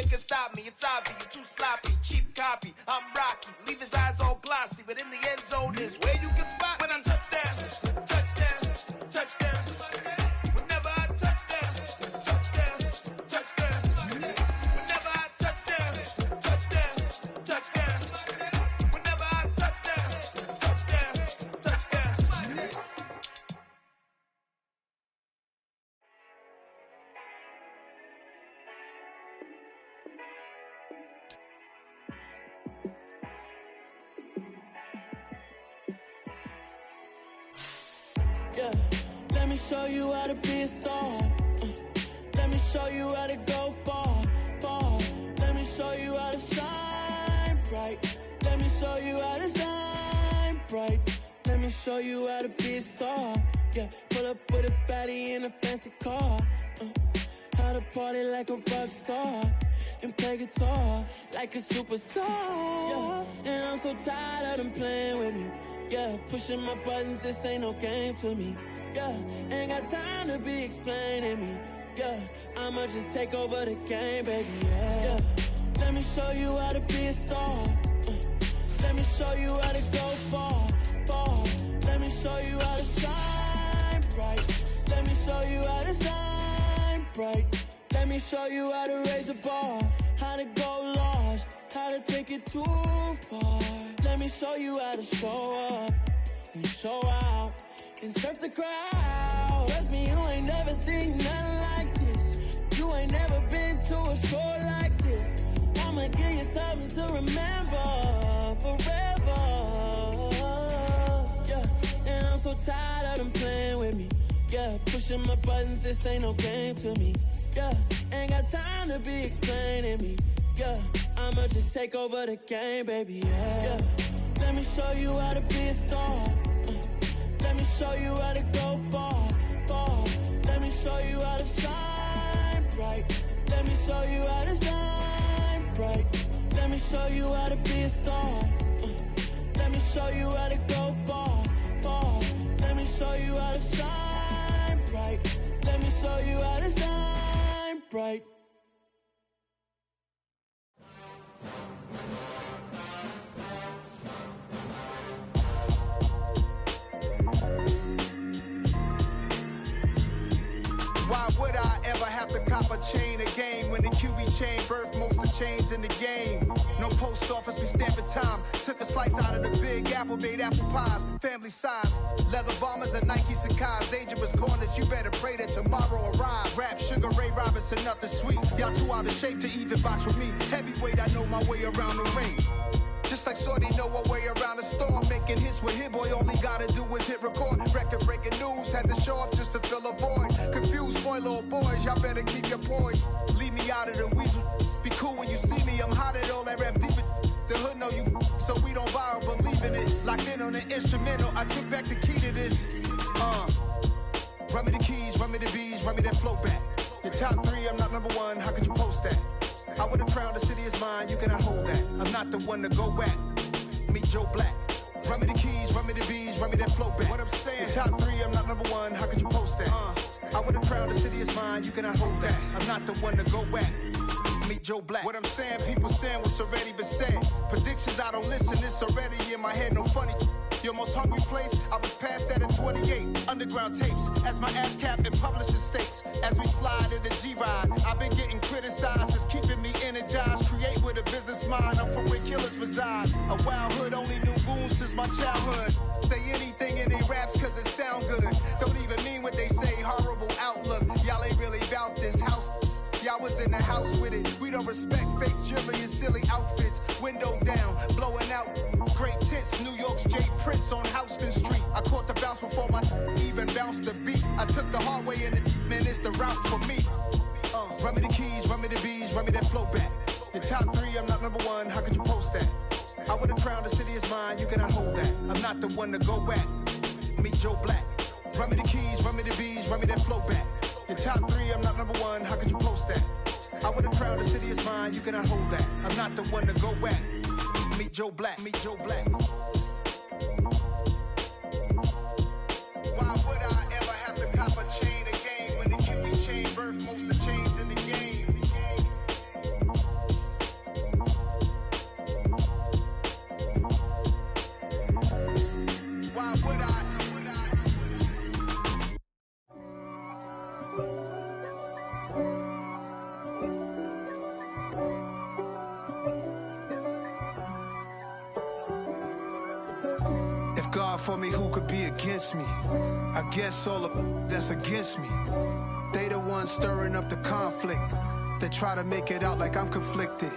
can stop me. It's obvious, you're too sloppy, cheap copy. I'm Rocky, leave his eyes all glossy, but in the end zone is where you can spot when I touchdown, touchdown, touchdown. Whenever I touchdown, touchdown, touchdown. Whenever I touchdown, touchdown, touchdown. Whenever I touchdown, touchdown, touchdown. Yeah, let me show you how to be a star. Let me show you how to go far, far. Let me show you how to shine bright. Let me show you how to shine bright. Let me show you how to be a star. Yeah, pull up with a baddie in a fancy car. How to party like a rock star and play guitar like a superstar. Yeah, and I'm so tired of them playing with me. Yeah, pushing my buttons, this ain't no game to me. Yeah, ain't got time to be explaining me. Yeah, I'ma just take over the game, baby. Yeah, let me show you how to be a star. Let me show you how to go far, far. Let me show you how to shine bright. Let me show you how to shine bright. Let me show you how to raise the bar, how to go large, how to take it too far. Let me show you how to show up and show out and surf the crowd. Trust me, you ain't never seen nothing like this. You ain't never been to a show like this. I'ma give you something to remember forever. Yeah, and I'm so tired of them playing with me. Yeah, pushing my buttons, this ain't no game to me. Yeah, ain't got time to be explaining me. Yeah, I'ma just take over the game, baby. Yeah, let me show you how to be a star. Let me show you how to go far, far. Let me show you how to shine bright. Let me show you how to shine bright. Let me show you how to be a star. Let me show you how to go far, far. Let me show you how to shine bright. Let me show you how to shine bright. Why would I ever have to cop a chain again when the QB chain birthed most of chains in the game? No post office, we stamping time. Took a slice out of the big apple, made apple pies, family size. Leather bombers and Nike Sakai's. Dangerous corners, you better pray that tomorrow arrives. Rap, Sugar Ray Robinson, nothing sweet. Y'all too out of shape to even box with me. Heavyweight, I know my way around the ring. Just like Shorty know her way around the storm. Making hits with Hit Boy, all he gotta do is hit record. Record breaking news, had to show up just to fill a void. Confused boy, little boys, y'all better keep your poise. Leave me out of the weasel. Be cool when you see me, I'm hot at all that rap deep. The hood know you, so we don't borrow, believe in it. Locked in on the instrumental, I took back the key to this. Run me the keys, run me the bees, run me that flow back. Your top three, I'm not number one, how could you post that? I would have crowned the city is mine, you cannot hold that. I'm not the one to go back. Meet Joe Black. Run me the keys, run me the bees, run me that flow back. What I'm saying, your top three, I'm not number one, how could you post that? I would have crowned the city is mine, you cannot hold that. I'm not the one to go back. Meet Joe Black. What I'm saying, people saying what's already been said. Predictions, I don't listen, it's already in my head, no funny. Your most hungry place, I was past that at 28. Underground tapes, as my ass captain publishing states. As we slide in the G-Ride, I've been getting criticized, it's keeping me energized. Create with a business mind, I'm from where killers reside. A wild hood, only knew goons since my childhood. Say anything in they raps cause it sound good. Don't even mean what they say, horrible outlook. Y'all ain't really about this house. Y'all was in the house with it. We don't respect fake jewelry and silly outfits. Window down, blowing out great tits. New York's J. Prince on Houston Street. I caught the bounce before my even bounced the beat. I took the hard way in it, man, it's the route for me. Run me the keys, run me the bees, run me that flow back. Your top three, I'm not number one, how could you post that? I would have crowned the city is mine, you cannot hold that. I'm not the one to go back. Meet Joe Black. Run me the keys, run me the bees, run me that flow back. Your top three, I'm not number one, how could you post that? I would have crowned the city is mine, you cannot hold that. I'm not the one to go back. Meet Joe Black, meet Joe Black. Why would I ever have to cop a chain again when the QB chain birthed most of the chains in the game? for me, who could be against me? I guess all the that's against me. They the ones stirring up the conflict. They try to make it out like I'm conflicted.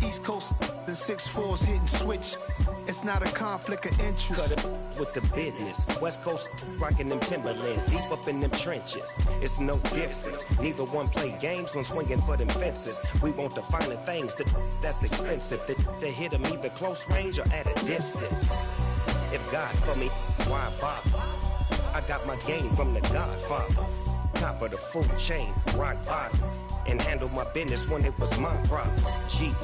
East Coast and 6'4's hitting switch. It's not a conflict of interest. Cut it with the business. West Coast rocking them Timberlands, deep up in them trenches. It's no difference. Neither one play games when swinging for them fences. We want the finer things that's expensive. They hit them either close range or at a distance. If God for me, why bother? I got my game from the Godfather. Top of the food chain, rock bottom. And handle my business when it was my problem. Jeep.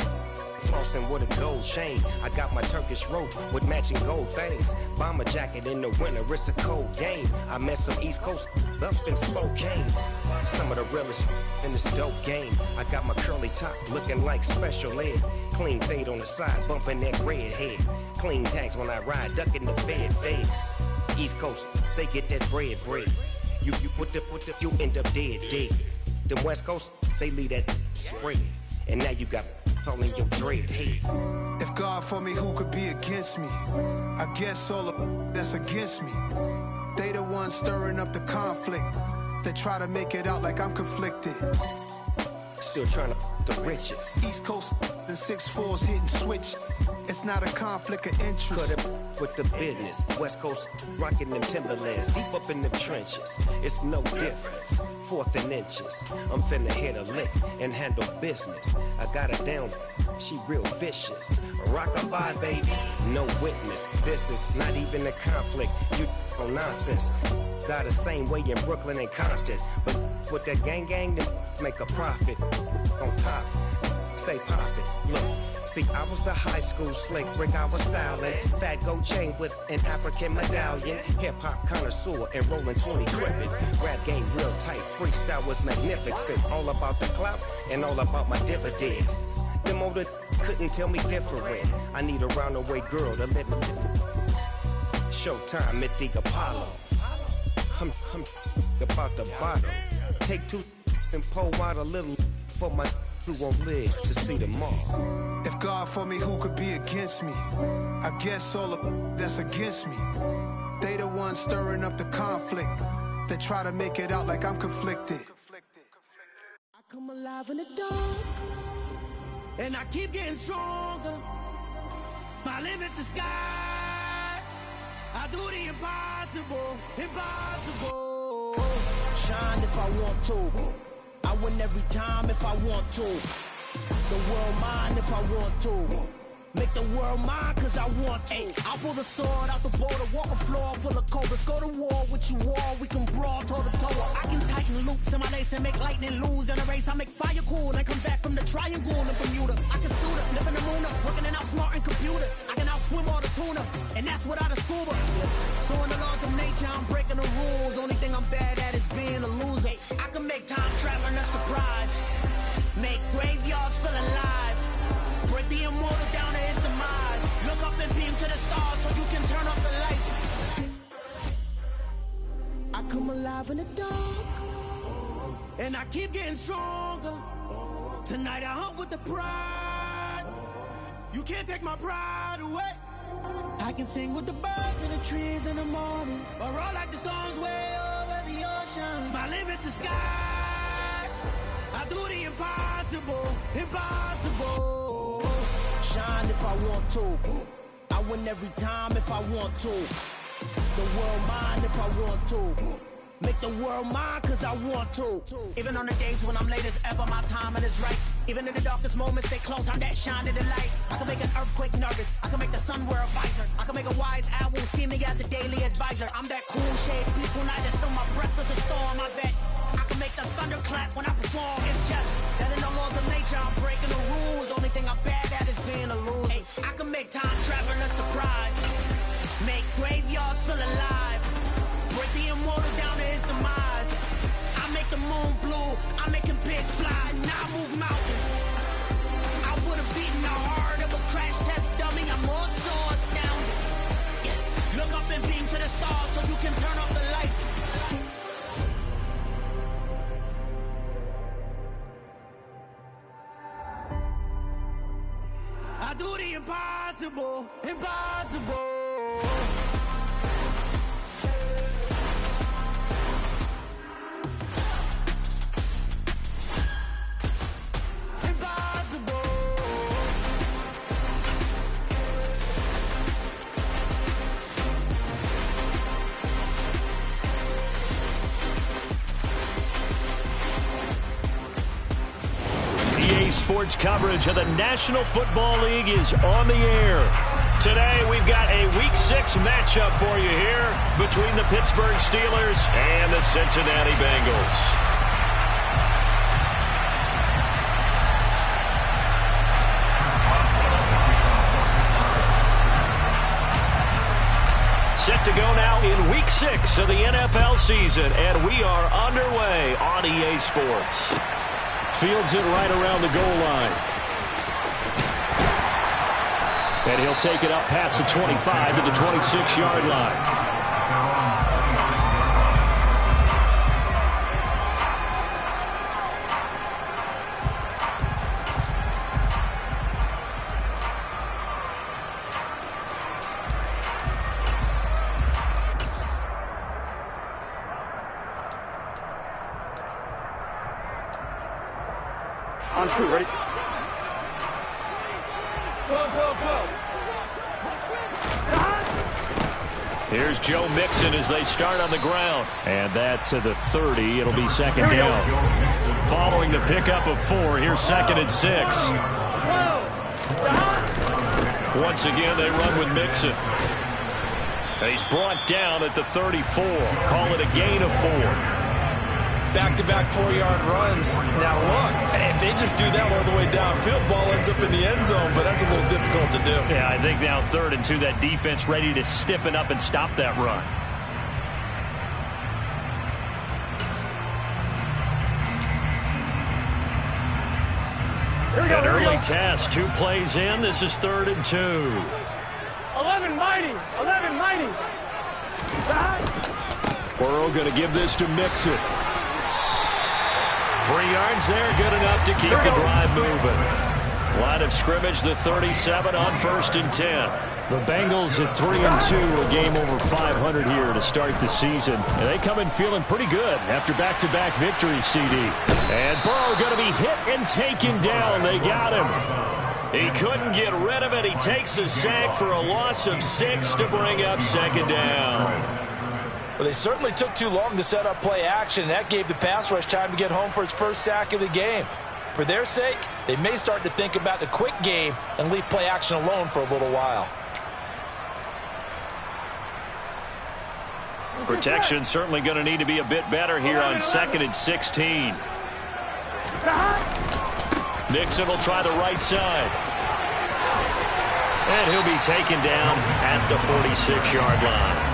Flossing with a gold chain. I got my Turkish rope with matching gold things. Bomber jacket in the winter, it's a cold game. I met some East Coast up in Spokane. Some of the realest in this dope game. I got my curly top looking like special ed. Clean fade on the side, bumping that red head. Clean tags when I ride, ducking the feds. East Coast, they get that bread. You put the, you end up dead. The West Coast, they leave that spread. And now you got calling your dread head. If God for me, who could be against me? I guess all the that's against me. They the ones stirring up the conflict. They try to make it out like I'm conflicted. Still trying to the riches. East Coast and 6'4's hitting switch. It's not a conflict of interest. Cut it with the business. West Coast rocking them Timberlands, deep up in them trenches. It's no difference. 4th and inches. I'm finna hit a lick and handle business. I got her down, she real vicious. Rock-a-bye, baby, no witness. This is not even a conflict. You on nonsense. Got the same way in Brooklyn and Compton. But with that gang, then make a profit. On top, stay poppin'. Look. See, I was the high school slick Rick, I was styling. Fat gold chain with an African medallion. Hip-hop connoisseur and rolling 20 gripping. Rap game real tight, freestyle was magnificent. All about the clout and all about my dividends. Them older couldn't tell me different. I need a roundaway girl to let me. Showtime at the Apollo. I'm about the bottle. Take 2 and pour out a little for my who won't live to see tomorrow. If God for me, who could be against me? I guess all the that's against me. They the ones stirring up the conflict. They try to make it out like I'm conflicted. I come alive in the dark, and I keep getting stronger. My limit's the sky. I do the impossible. Shine if I want to. I win every time if I want to. The world mine if I want to. Make the world mine cause I want to. Ay, I'll pull the sword out the border, walk a floor full of cobras. Go to war with you all, we can brawl toe to toe. I can tighten loops in my lace and make lightning lose in a race. I make fire cool and come back from the triangle in Bermuda. I can suit up, live in the moon up, working and outsmarting computers. I can outswim all the tuna, and that's without a scuba. So in the laws of nature, I'm breaking the rules. Only thing I'm bad at is being a loser. I can make time traveling a surprise. Make graveyards feel alive. Break the immortal down to his demise. Look up and beam to the stars so you can turn off the lights. I come alive in the dark, and I keep getting stronger. Tonight I hunt with the pride. You can't take my pride away. I can sing with the birds and the trees in the morning, or roll like the storms way over the ocean. My limit's the sky. I do the impossible. Shine if I want to. I win every time if I want to. The world mine if I want to. Make the world mine cause I want to. Even on the days when I'm late as ever, my timing is right. Even in the darkest moments, stay close, I'm that shine in the light. I can make an earthquake nervous, I can make the sun wear a visor. I can make a wise owl see me as a daily advisor. I'm that cool shade, peaceful night that's still my breath is a storm, I bet. I can make the thunder clap when I perform. It's just that in the laws of nature, I'm breaking the rules. Only thing I'm bad at is being a loser. Ay, I can make time travel a surprise. Make graveyards feel alive. Break the immortal down to his demise. I make the moon blue, I'm making pigs fly. Now I move mountains. I would've beaten the heart of a crash test dummy. I'm more so astounded. Yeah. Look up and beam to the stars so you can turn off the lights. I do the impossible, impossible. Sports coverage of the National Football League is on the air. Today we've got a Week 6 matchup for you here between the Pittsburgh Steelers and the Cincinnati Bengals. Set to go now in Week 6 of the NFL season, and we are underway on EA Sports. Fields it right around the goal line. And he'll take it up past the 25 to the 26-yard line. On two, ready? Go. Here's Joe Mixon as they start on the ground. And that to the 30. It'll be second down. Following the pickup of 4, here's 2nd and 6. Once again, they run with Mixon. He's brought down at the 34. Call it a gain of 4. Back-to-back 4-yard runs. Now look, if they just do that all the way downfield, ball ends up in the end zone, but that's a little difficult to do. Yeah, I think now 3rd and 2, that defense ready to stiffen up and stop that run. An early test, 2 plays in. This is 3rd and 2. 11 mighty. Burrow going to give this to Mixon. 3 yards there, good enough to keep the drive moving. Line of scrimmage, the 37 on 1st and 10. The Bengals at 3-2, a game over 500 here to start the season. And they come in feeling pretty good after back-to-back victories, CD. And Burrow going to be hit and taken down. They got him. He couldn't get rid of it. He takes a sack for a loss of 6 to bring up 2nd down. Well, they certainly took too long to set up play action, and that gave the pass rush time to get home for its first sack of the game. For their sake, they may start to think about the quick game and leave play action alone for a little while. Protection certainly going to need to be a bit better here on 2nd and 16. Nixon will try the right side. And he'll be taken down at the 46-yard line.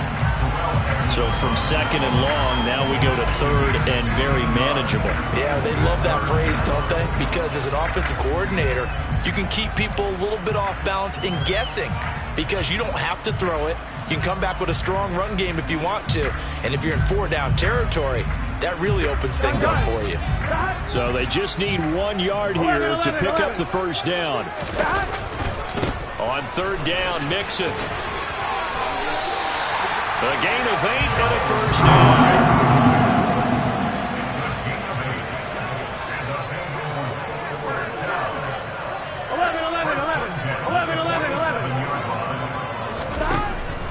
So from 2nd and long, now we go to 3rd and very manageable. Yeah, they love that phrase, don't they? Because as an offensive coordinator, you can keep people a little bit off balance in guessing because you don't have to throw it. You can come back with a strong run game if you want to. And if you're in 4-down territory, that really opens things up for you. So they just need 1 yard here to pick up the first down. On 3rd down, Mixon. A gain of 8 and a first down.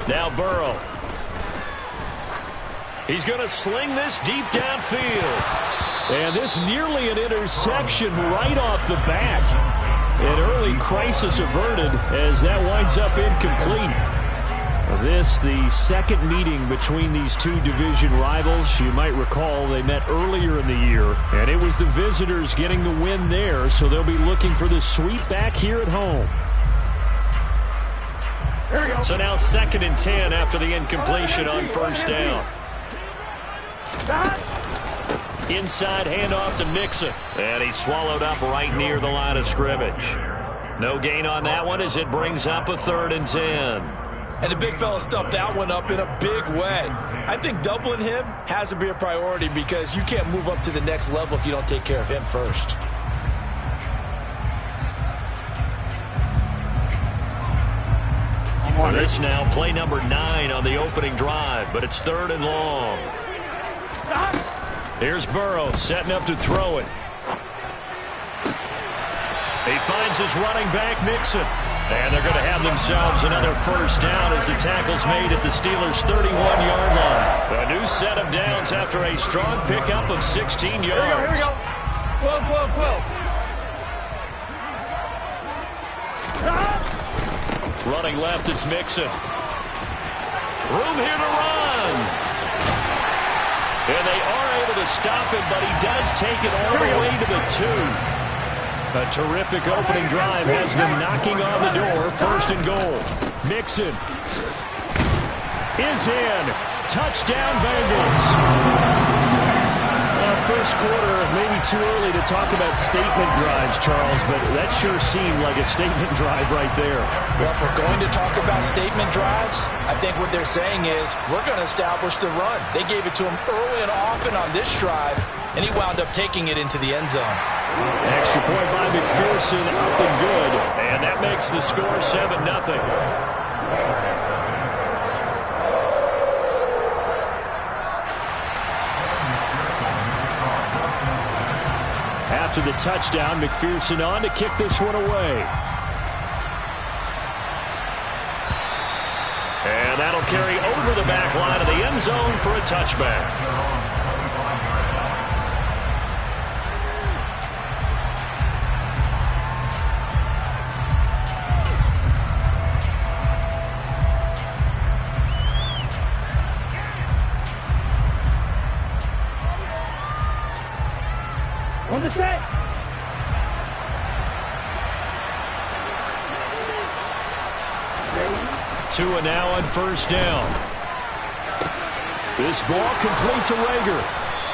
Now Burrow. He's going to sling this deep downfield. And this nearly an interception right off the bat. An early crisis averted as that winds up incomplete. This, the second meeting between these two division rivals. You might recall they met earlier in the year, and it was the visitors getting the win there, so they'll be looking for the sweep back here at home. So now 2nd and 10 after the incompletion on 1st down. Inside handoff to Mixon, and he's swallowed up right near the line of scrimmage. No gain on that one as it brings up a 3rd and 10. And the big fella stuffed that one up in a big way. I think doubling him has to be a priority because you can't move up to the next level if you don't take care of him first. And this now play number 9 on the opening drive, but it's 3rd and long. Here's Burrow setting up to throw it. He finds his running back, Mixon. And they're going to have themselves another first down as the tackle's made at the Steelers' 31-yard line. A new set of downs after a strong pickup of 16 yards. Here we go. 12. Running left, it's Mixon. Room here to run. And they are able to stop him, but he does take it all the way to the 2. A terrific opening drive has them knocking on the door. 1st and goal. Mixon is in. Touchdown, Bengals. First quarter, maybe too early to talk about statement drives, Charles, but that sure seemed like a statement drive right there. Well, if we're going to talk about statement drives, I think what they're saying is we're going to establish the run. They gave it to him early and often on this drive, and he wound up taking it into the end zone. Extra point by McPherson, up and good, and that makes the score 7-0. After the touchdown, McPherson on to kick this one away. And that'll carry over the back line of the end zone for a touchback. On the set. Tua now on 1st down. This ball complete to Rager.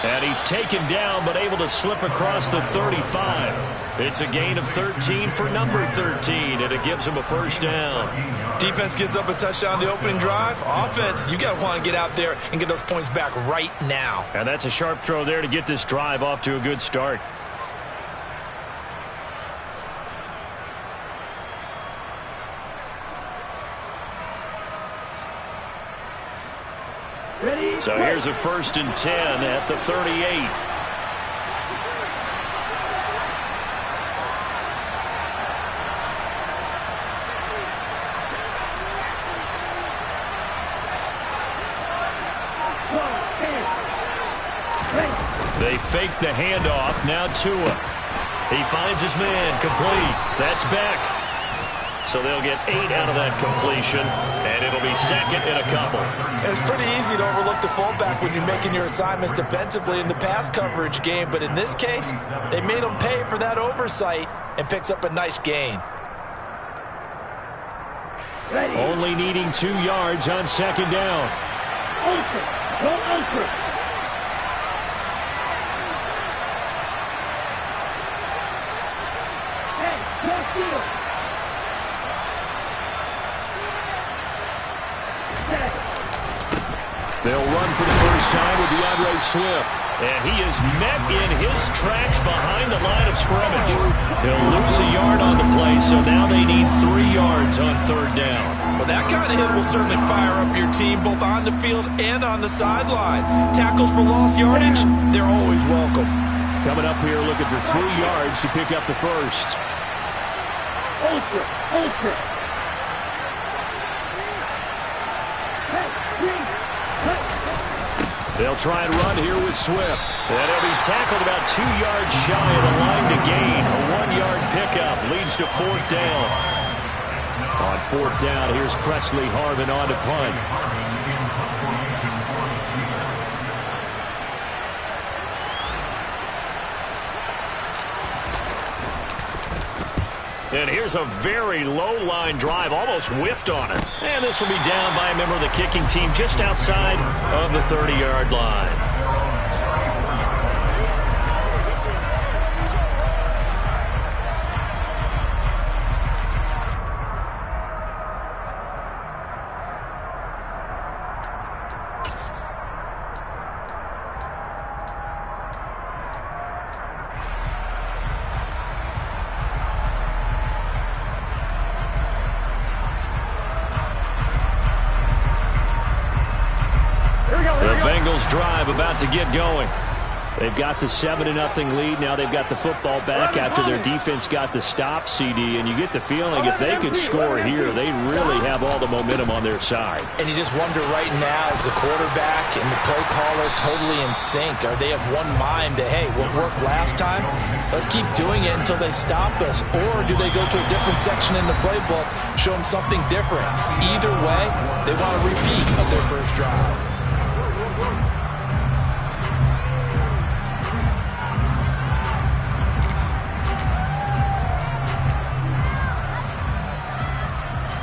And he's taken down but able to slip across the 35. It's a gain of 13 for number 13, and it gives him a 1st down. Defense gives up a touchdown on the opening drive. Offense, you got to want to get out there and get those points back right now. And that's a sharp throw there to get this drive off to a good start. Ready? So here's a 1st and 10 at the 38. They fake the handoff. Now Tua. He finds his man. Complete. That's Beck. So they'll get 8 out of that completion, and it'll be 2nd and a couple. It's pretty easy to overlook the fullback when you're making your assignments defensively in the pass coverage game, but in this case, they made him pay for that oversight and picks up a nice gain. Ready. Only needing 2 yards on 2nd down. Ultra. Go ultra. They'll run for the first time with DeAndre Swift. And he is met in his tracks behind the line of scrimmage. He'll lose a yard on the play, so now they need 3 yards on 3rd down. Well, that kind of hit will certainly fire up your team both on the field and on the sideline. Tackles for lost yardage, they're always welcome. Coming up here looking for 3 yards to pick up the first. Ultra. Ultra. They'll try and run here with Swift. And he'll be tackled about 2 yards shy of the line to gain. A 1-yard pickup leads to 4th down. On 4th down, here's Presley Harvin on to punt. And here's a very low line drive, almost whiffed on it. And this will be down by a member of the kicking team just outside of the 30-yard line. drive about to get going. They've got the 7-0 lead. Now they've got the football back after their defense got the stop, CD. And you get the feeling if they could score here, they really have all the momentum on their side. And you just wonder right now, is the quarterback and the play caller totally in sync? Are they of one mind that, hey, what worked last time, let's keep doing it until they stop us? Or do they go to a different section in the playbook, show them something different? Either way, they want a repeat of their first drive.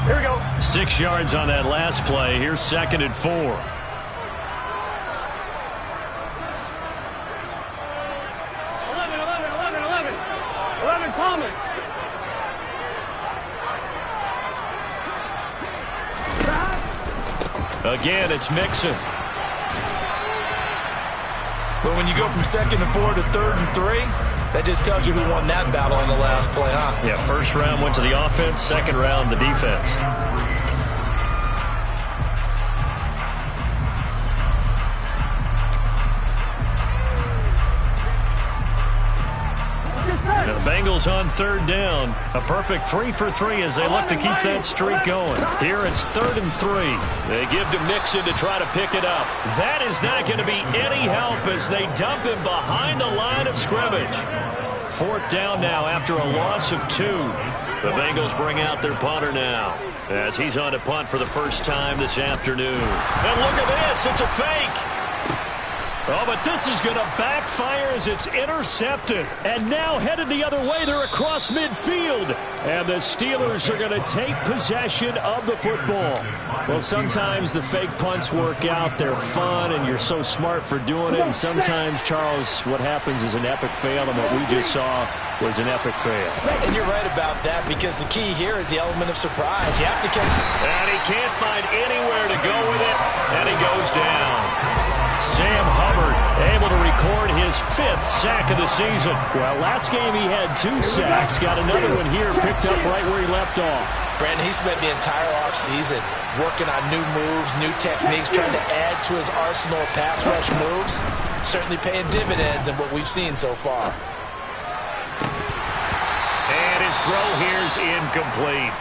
Here we go. 6 yards on that last play. Here's 2nd and 4. 11, 11, 11, 11. 11 Thomas. Again, it's Mixon. But when you go from 2nd and 4 to 3rd and 3, that just tells you who won that battle on the last play, huh? Yeah, first round went to the offense, second round the defense. Now the Bengals on 3rd down. A perfect 3 for 3 as they look to keep that streak going. Here it's 3rd and 3. They give to Mixon to try to pick it up. That is not going to be any help as they dump him behind the line of scrimmage. 4th down now after a loss of 2. The Bengals bring out their punter now as he's on to punt for the first time this afternoon. And look at this. It's a fake. Oh, but this is going to backfire as it's intercepted. And now headed the other way. They're across midfield. And the Steelers are going to take possession of the football. Well, sometimes the fake punts work out. They're fun, and you're so smart for doing it. And sometimes, Charles, what happens is an epic fail, and what we just saw was an epic fail. And you're right about that, because the key here is the element of surprise. You have to catch. And he can't find anywhere to go with it, and he goes down. Sam Hubbard able to record his 5th sack of the season. Well, last game he had 2 sacks. Got another one here, picked up right where he left off. Brandon, he spent the entire offseason working on new moves, new techniques, trying to add to his arsenal of pass rush moves. Certainly paying dividends in what we've seen so far. And his throw here's incomplete.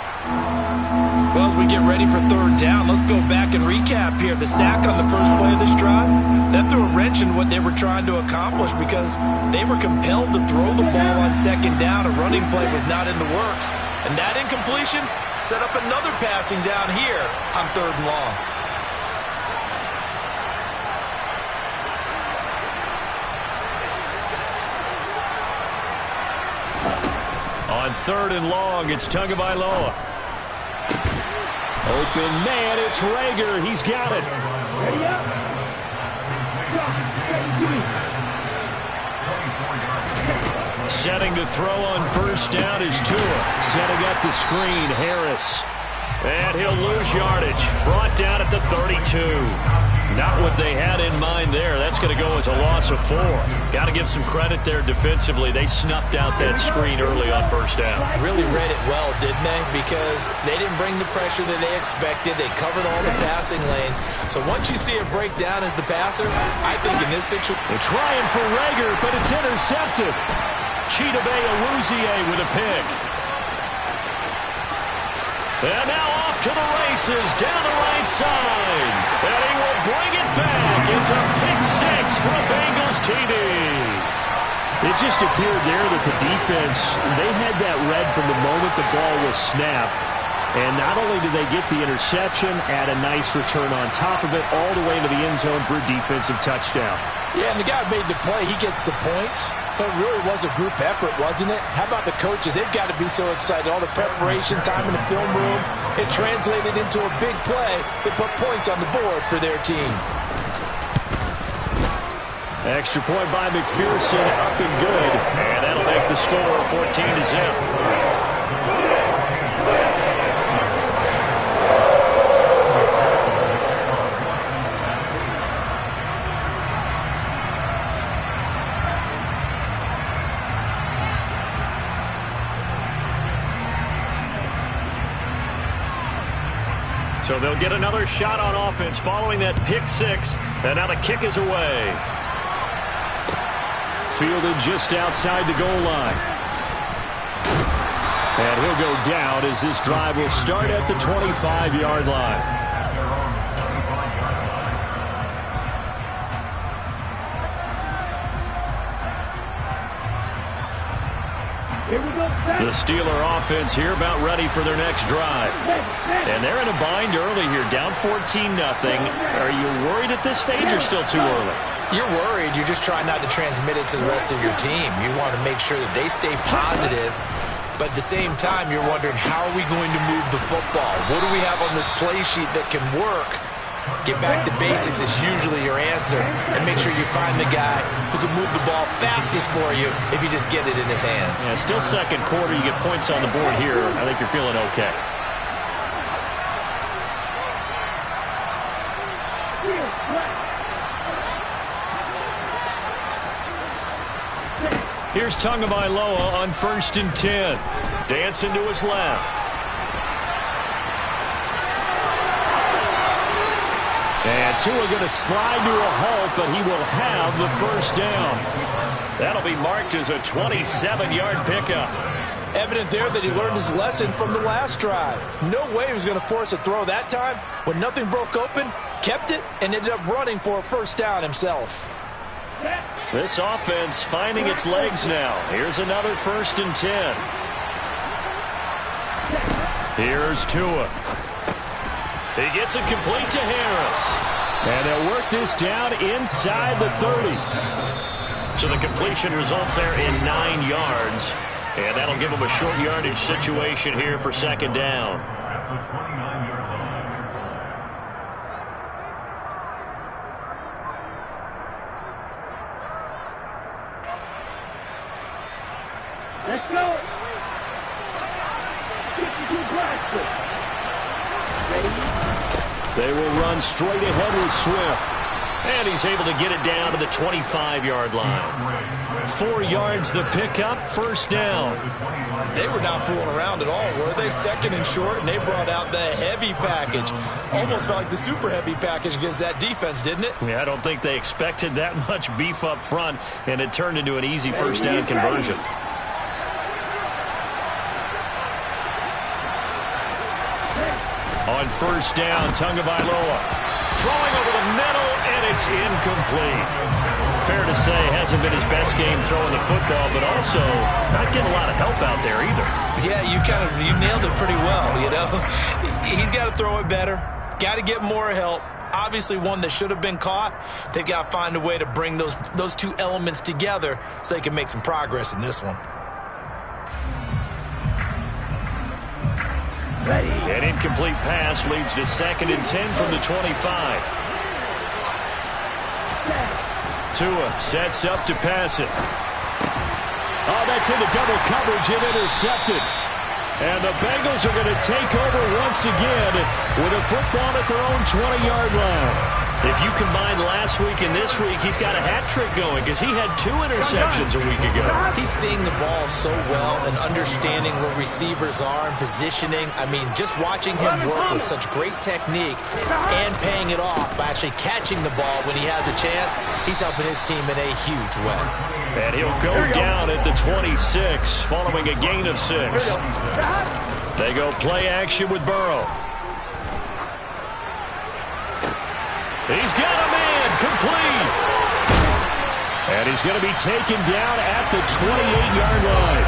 Well, as we get ready for 3rd down, let's go back and recap here. The sack on the first play of this drive, that threw a wrench in what they were trying to accomplish because they were compelled to throw the ball on 2nd down. A running play was not in the works. And that incompletion set up another passing down here on 3rd and long. On 3rd and long, it's Tagovailoa. Open man, it's Rager. He's got it. Setting to throw on 1st down is Tua. Setting up the screen, Harris. And he'll lose yardage. Brought down at the 32. Not what they had in mind there. That's going to go as a loss of 4. Got to give some credit there defensively. They snuffed out that screen early on 1st down. Really read it well, didn't they? Because they didn't bring the pressure that they expected. They covered all the passing lanes. So once you see it break down as the passer, I think in this situation... They're trying for Rager, but it's intercepted. Chidobe Awuzie with a pick. And now off to the races down the right side. And he will bring it back. It's a pick 6 for Bengals TD. It just appeared there that the defense, they had that read from the moment the ball was snapped. And not only did they get the interception, add a nice return on top of it, all the way into the end zone for a defensive touchdown. Yeah, and the guy who made the play, he gets the points. But it really was a group effort, wasn't it? How about the coaches? They've got to be so excited. All the preparation time in the film room, it translated into a big play that put points on the board for their team. Extra point by McPherson, up and good. And that'll make the score 14-0. So they'll get another shot on offense following that pick six. And now the kick is away. Fielded just outside the goal line. And he'll go down as this drive will start at the 25-yard line. The Steeler offense here about ready for their next drive. And they're in a bind early here, down 14-0. Are you worried at this stage or still too early? You're worried. You're just trying not to transmit it to the rest of your team. You want to make sure that they stay positive. But at the same time, you're wondering, how are we going to move the football? What do we have on this play sheet that can work? Get back to basics is usually your answer. And make sure you find the guy who can move the ball fastest for you if you just get it in his hands. Yeah, still second quarter. You get points on the board here. I think you're feeling okay. Here's Tagovailoa on 1st and 10. Dancing to his left. And Tua going to slide to a halt, but he will have the first down. That'll be marked as a 27-yard pickup. Evident there that he learned his lesson from the last drive. No way he was going to force a throw that time. When nothing broke open, kept it, and ended up running for a first down himself. This offense finding its legs now. Here's another 1st and 10. Here's Tua. He gets it complete to Harris. And they'll work this down inside the 30. So the completion results there in 9 yards. And that'll give them a short yardage situation here for second down. Let's go. They will run straight ahead with Swift. And he's able to get it down to the 25-yard line. 4 yards the pickup, first down. They were not fooling around at all, were they? Second and short, and they brought out the heavy package. Almost felt like the super heavy package against that defense, didn't it? Yeah, I don't think they expected that much beef up front, and it turned into an easy first down conversion. On first down, Tagovailoa throwing over the middle, and it's incomplete. Fair to say, hasn't been his best game throwing the football, but also not getting a lot of help out there either. Yeah, you nailed it pretty well, you know. He's got to throw it better, got to get more help. Obviously one that should have been caught. They've got to find a way to bring those two elements together so they can make some progress in this one. An incomplete pass leads to 2nd and 10 from the 25. Tua sets up to pass it. Oh, that's into double coverage and intercepted. And the Bengals are going to take over once again with a football at their own 20-yard line. If you combine last week and this week, he's got a hat trick going because he had 2 interceptions a week ago. He's seeing the ball so well and understanding where receivers are and positioning. I mean, just watching him work with such great technique and paying it off by actually catching the ball when he has a chance, he's helping his team in a huge way. And he'll go down at the 26 following a gain of 6. They go play action with Burrow. He's got a man, complete. And he's going to be taken down at the 28-yard line.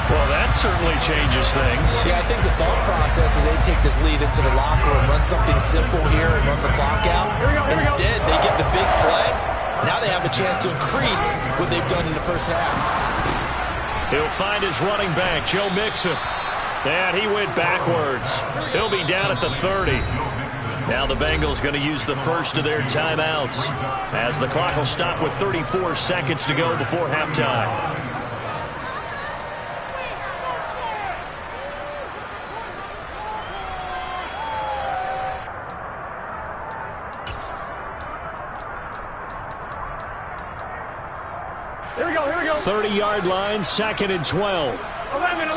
Well, that certainly changes things. Yeah, I think the thought process is they take this lead into the locker room, run something simple here and run the clock out. Instead, they get the big play. Now they have a chance to increase what they've done in the first half. He'll find his running back, Joe Mixon. And he went backwards. He'll be down at the 30. Now the Bengals going to use the first of their timeouts as the clock will stop with 34 seconds to go before halftime. Here we go, here we go. 30-yard line, 2nd and 12. 11.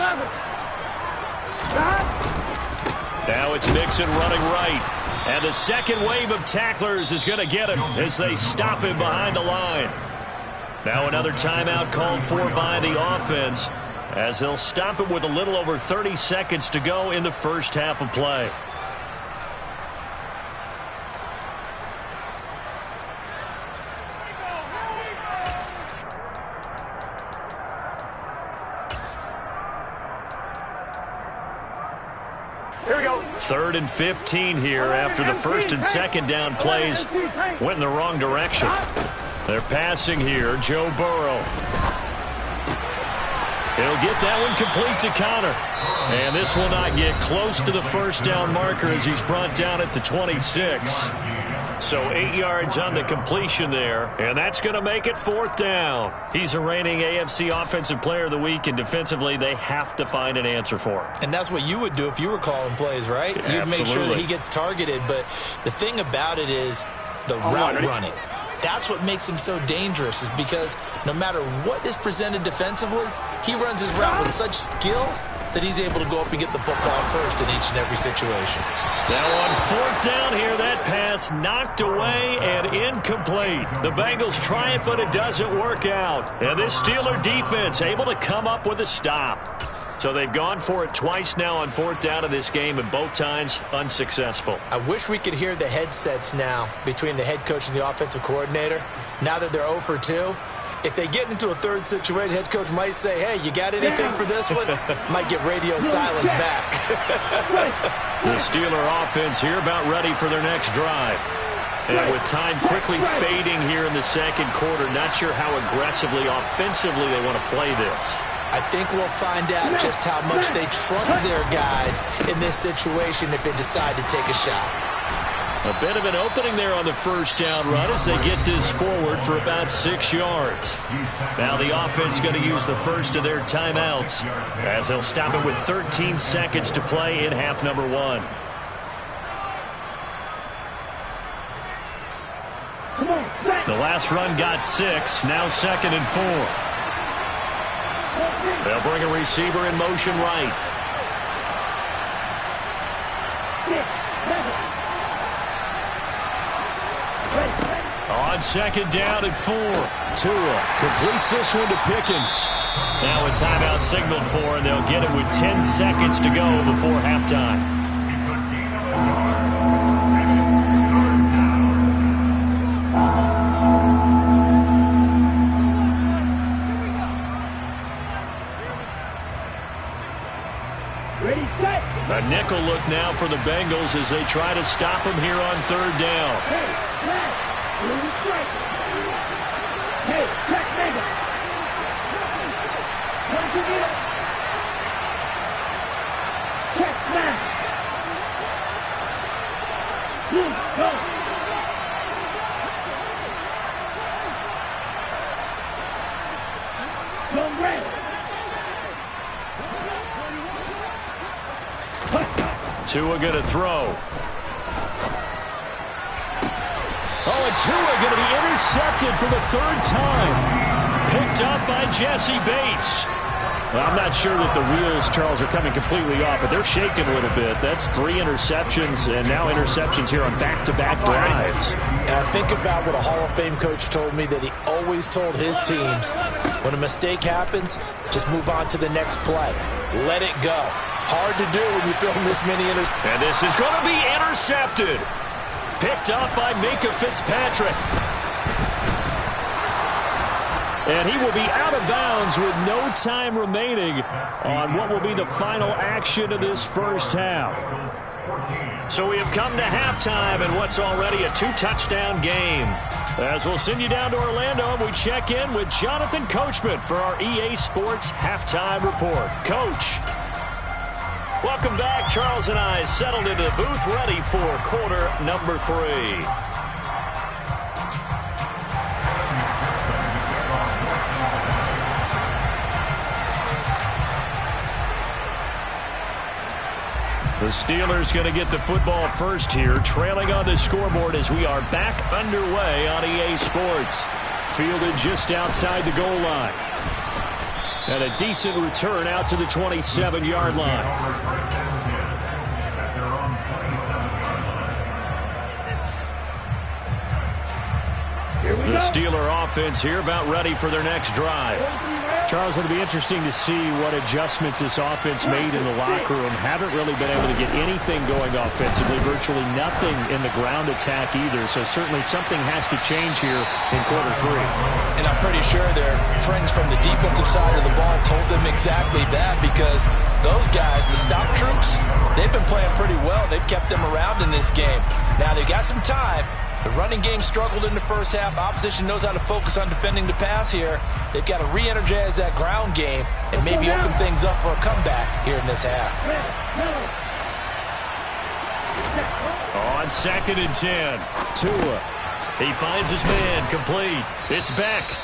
Now it's Mixon running right. And the second wave of tacklers is going to get him as they stop him behind the line. Now another timeout called for by the offense as they'll stop him with a little over 30 seconds to go in the first half of play. Here we go. 3rd and 15 here after the first and second down plays went in the wrong direction. They're passing here. Joe Burrow. He'll get that one complete to Connor. And this will not get close to the first down marker as he's brought down at the 26. So 8 yards on the completion there, and that's going to make it 4th down. He's a reigning AFC Offensive Player of the Week, and defensively they have to find an answer for him. And that's what you would do if you were calling plays, right? Yeah, you'd make sure that he gets targeted, but the thing about it is the route running. That's what makes him so dangerous, is because no matter what is presented defensively, he runs his route with such skill that he's able to go up and get the football first in each and every situation. Now on 4th down here, that pass knocked away and incomplete. The Bengals try it, but it doesn't work out. And this Steeler defense able to come up with a stop. So they've gone for it twice now on 4th down in this game, and both times unsuccessful. I wish we could hear the headsets now between the head coach and the offensive coordinator. Now that they're 0 for 2, if they get into a third situation, head coach might say, hey, you got anything for this one? Might get radio silence back. The Steeler offense here about ready for their next drive. And with time quickly fading here in the second quarter, not sure how aggressively, offensively they want to play this. I think we'll find out just how much they trust their guys in this situation if they decide to take a shot. A bit of an opening there on the first down run as they get this forward for about 6 yards. Now the offense going to use the first of their timeouts as they'll stop it with 13 seconds to play in half number 1. The last run got 6, now 2nd and 4. They'll bring a receiver in motion right. On 2nd down and 4. Tua completes this one to Pickens. Now a timeout signaled for, and they'll get it with 10 seconds to go before halftime. A nickel look now for the Bengals as they try to stop him here on 3rd down. Tua going to throw. Oh, and Tua going to be intercepted for the 3rd time. Picked up by Jesse Bates. Well, I'm not sure that the wheels, Charles, are coming completely off, but they're shaking a little bit. That's 3 interceptions, and now interceptions here on back-to-back drives. And I think about what a Hall of Fame coach told me, that he always told his teams, when a mistake happens, just move on to the next play. Let it go. Hard to do when you throw this many interceptions. And this is going to be intercepted. Picked up by Minka Fitzpatrick. And he will be out of bounds with no time remaining on what will be the final action of this first half. So we have come to halftime in what's already a 2-touchdown game. As we'll send you down to Orlando, and we check in with Jonathan Coachman for our EA Sports Halftime Report. Coach. Welcome back. Charles and I settled into the booth ready for quarter number 3. The Steelers going to get the football first here, trailing on the scoreboard as we are back underway on EA Sports. Fielded just outside the goal line. And a decent return out to the 27-yard line. The Steeler offense here about ready for their next drive. Charles, it'll be interesting to see what adjustments this offense made in the locker room. Haven't really been able to get anything going offensively, virtually nothing in the ground attack either. So certainly something has to change here in quarter 3. And I'm pretty sure their friends from the defensive side of the ball told them exactly that, because those guys, the stop troops, they've been playing pretty well. They've kept them around in this game. Now they've got some time. The running game struggled in the first half. Opposition knows how to focus on defending the pass here. They've got to re-energize that ground game and maybe open things up for a comeback here in this half. On 2nd and 10. Tua. He finds his man. Complete. It's Beck.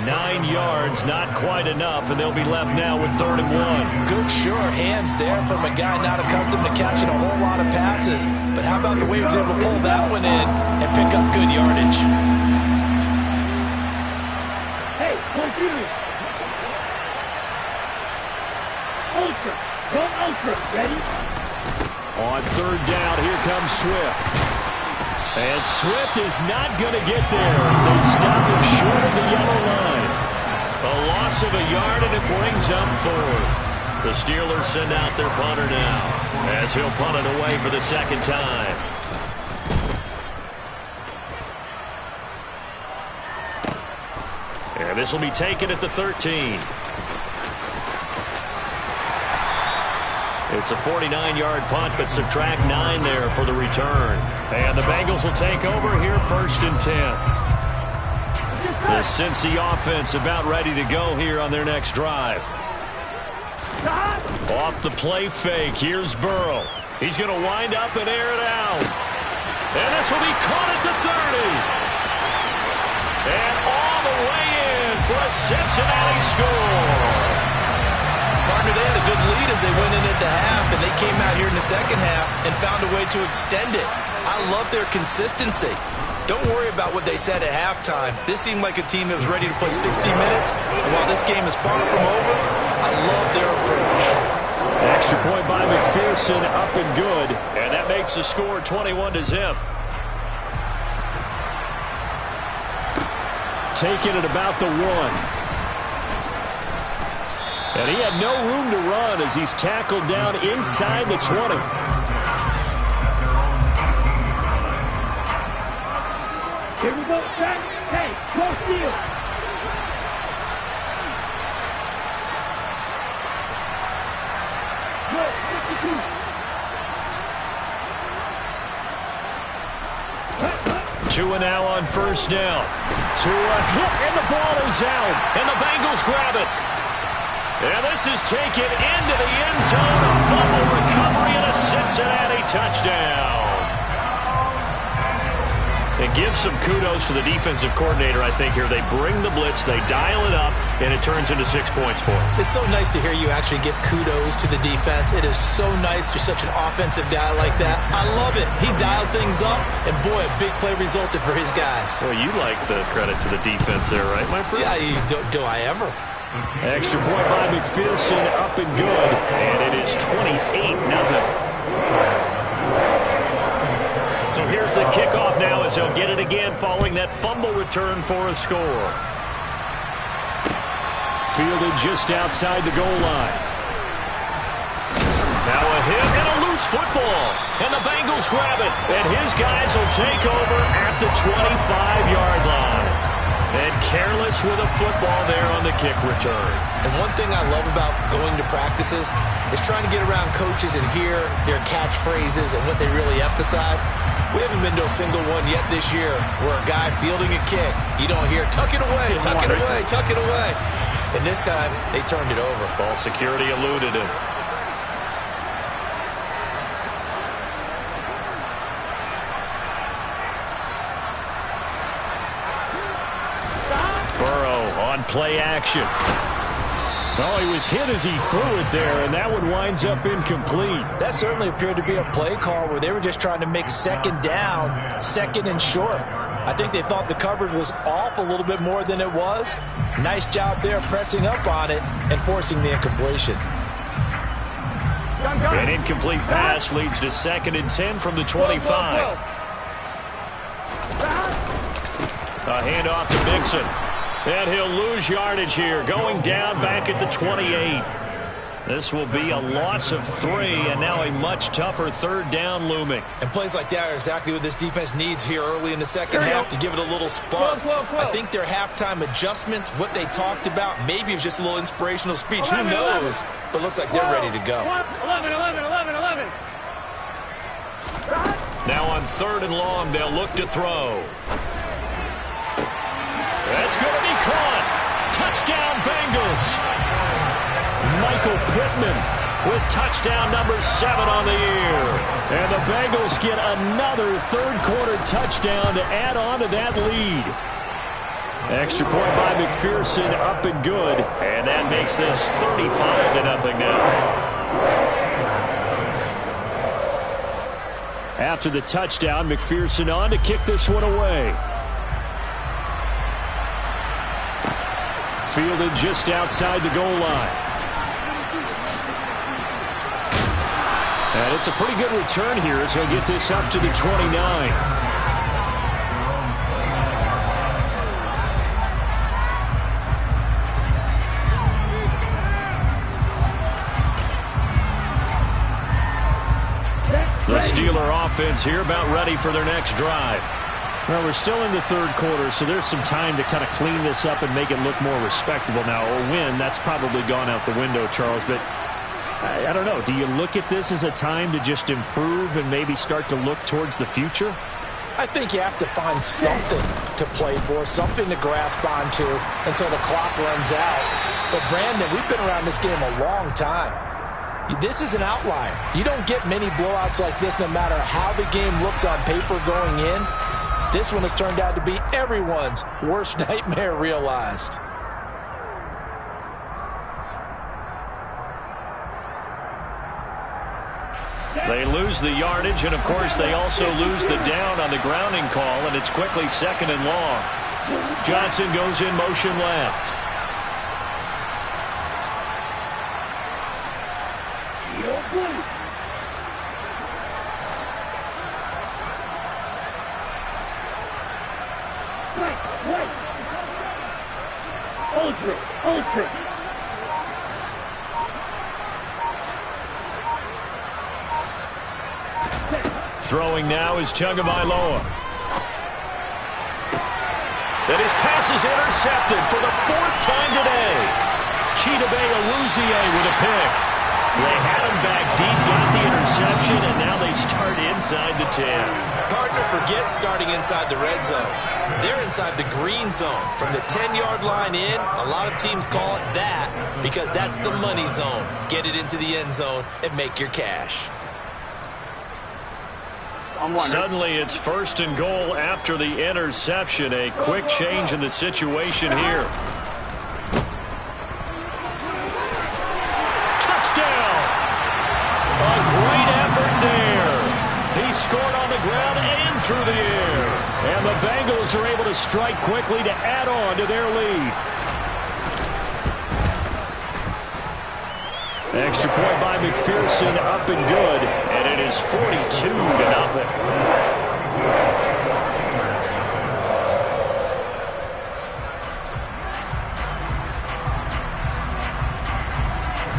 9 yards, not quite enough, and they'll be left now with 3rd and 1. Good, sure hands there from a guy not accustomed to catching a whole lot of passes. But how about the way he was able to pull that one in and pick up good yardage? Hey, continue. Ultra. Go ultra. Ready? On 3rd down, here comes Swift. And Swift is not going to get there as they stop him short of the yellow line. A loss of a yard, and it brings up 4th. The Steelers send out their punter now as he'll punt it away for the 2nd time. And this will be taken at the 13. It's a 49-yard punt, but subtract 9 there for the return. And the Bengals will take over here 1st and 10. The Cincy offense about ready to go here on their next drive. Off the play fake, here's Burrow. He's going to wind up and air it out. And this will be caught at the 30. And all the way in for a Cincinnati score. Partner, they had a good lead as they went in at the half, and they came out here in the 2nd half and found a way to extend it. I love their consistency. Don't worry about what they said at halftime. This seemed like a team that was ready to play 60 minutes, and while this game is far from over, I love their approach. Extra point by McPherson, up and good, and that makes the score 21-0. Taking it about the 1. And he had no room to run as he's tackled down inside the 20. Here we go, Jack. Hey, go steal. Go, 52. Tua now on 1st down. Tua hit, and the ball is out. And the Bengals grab it. And this is taken into the end zone. A fumble recovery and a Cincinnati touchdown. It gives some kudos to the defensive coordinator, I think, here. They bring the blitz, they dial it up, and it turns into 6 points for them. It's so nice to hear you actually give kudos to the defense. It is so nice you're such an offensive guy like that. I love it. He dialed things up, and boy, a big play resulted for his guys. Well, you like the credit to the defense there, right, my friend? Yeah, do I ever? Extra point by McPherson, up and good, and it is 28-0. So here's the kickoff now as they'll get it again following that fumble return for a score. Fielded just outside the goal line. Now a hit and a loose football, and the Bengals grab it, and his guys will take over at the 25-yard line. And careless with a football there on the kick return. And one thing I love about going to practices is trying to get around coaches and hear their catchphrases and what they really emphasize. We haven't been to a single one yet this year where a guy fielding a kick, you don't hear, tuck it away, tuck it away, tuck it away. And this time, they turned it over. Ball security eluded him. Play action. Oh, he was hit as he threw it there, and that one winds up incomplete. That certainly appeared to be a play call where they were just trying to make 2nd down, 2nd and short. I think they thought the coverage was off a little bit more than it was. Nice job there pressing up on it and forcing the incompletion. An incomplete pass leads to 2nd and 10 from the 25. A handoff to Mixon. And he'll lose yardage here, going down back at the 28. This will be a loss of 3, and now a much tougher third down looming. And plays like that are exactly what this defense needs here early in the second half to give it a little spark. I think their halftime adjustments, what they talked about, maybe it was just a little inspirational speech. Who knows? But looks like they're ready to go. 11. Now on 3rd and long, they'll look to throw. That's going to be caught. Touchdown, Bengals. Michael Pittman with touchdown number 7 on the year. And the Bengals get another third-quarter touchdown to add on to that lead. Extra point by McPherson, up and good. And that makes this 35-0 now. After the touchdown, McPherson on to kick this one away. Fielded just outside the goal line. And it's a pretty good return here as he'll get this up to the 29. The Steeler offense here about ready for their next drive. Well, we're still in the third quarter, so there's some time to kind of clean this up and make it look more respectable. Now, a win, that's probably gone out the window, Charles, but I don't know. Do you look at this as a time to just improve and maybe start to look towards the future? I think you have to find something to play for, something to grasp onto until the clock runs out. But, Brandon, we've been around this game a long time. This is an outlier. You don't get many blowouts like this no matter how the game looks on paper going in. This one has turned out to be everyone's worst nightmare realized. They lose the yardage, and of course they also lose the down on the grounding call, and it's quickly 2nd and long. Johnson goes in motion left. Ultra. Throwing now is Tagovailoa. And his pass is intercepted for the 4th time today. C.Bailey with a pick. They had him back deep, got the interception, and now they start inside the 10. Partner forgets starting inside the red zone. They're inside the green zone. From the 10-yard line in, a lot of teams call it that because that's the money zone. Get it into the end zone and make your cash. Suddenly it's 1st and goal after the interception. A quick change in the situation here. Touchdown! A great effort there. He scored on the ground and through the air. And the Bengals are able to strike quickly to add on to their lead. Extra point by McPherson, up and good, and it is 42-0.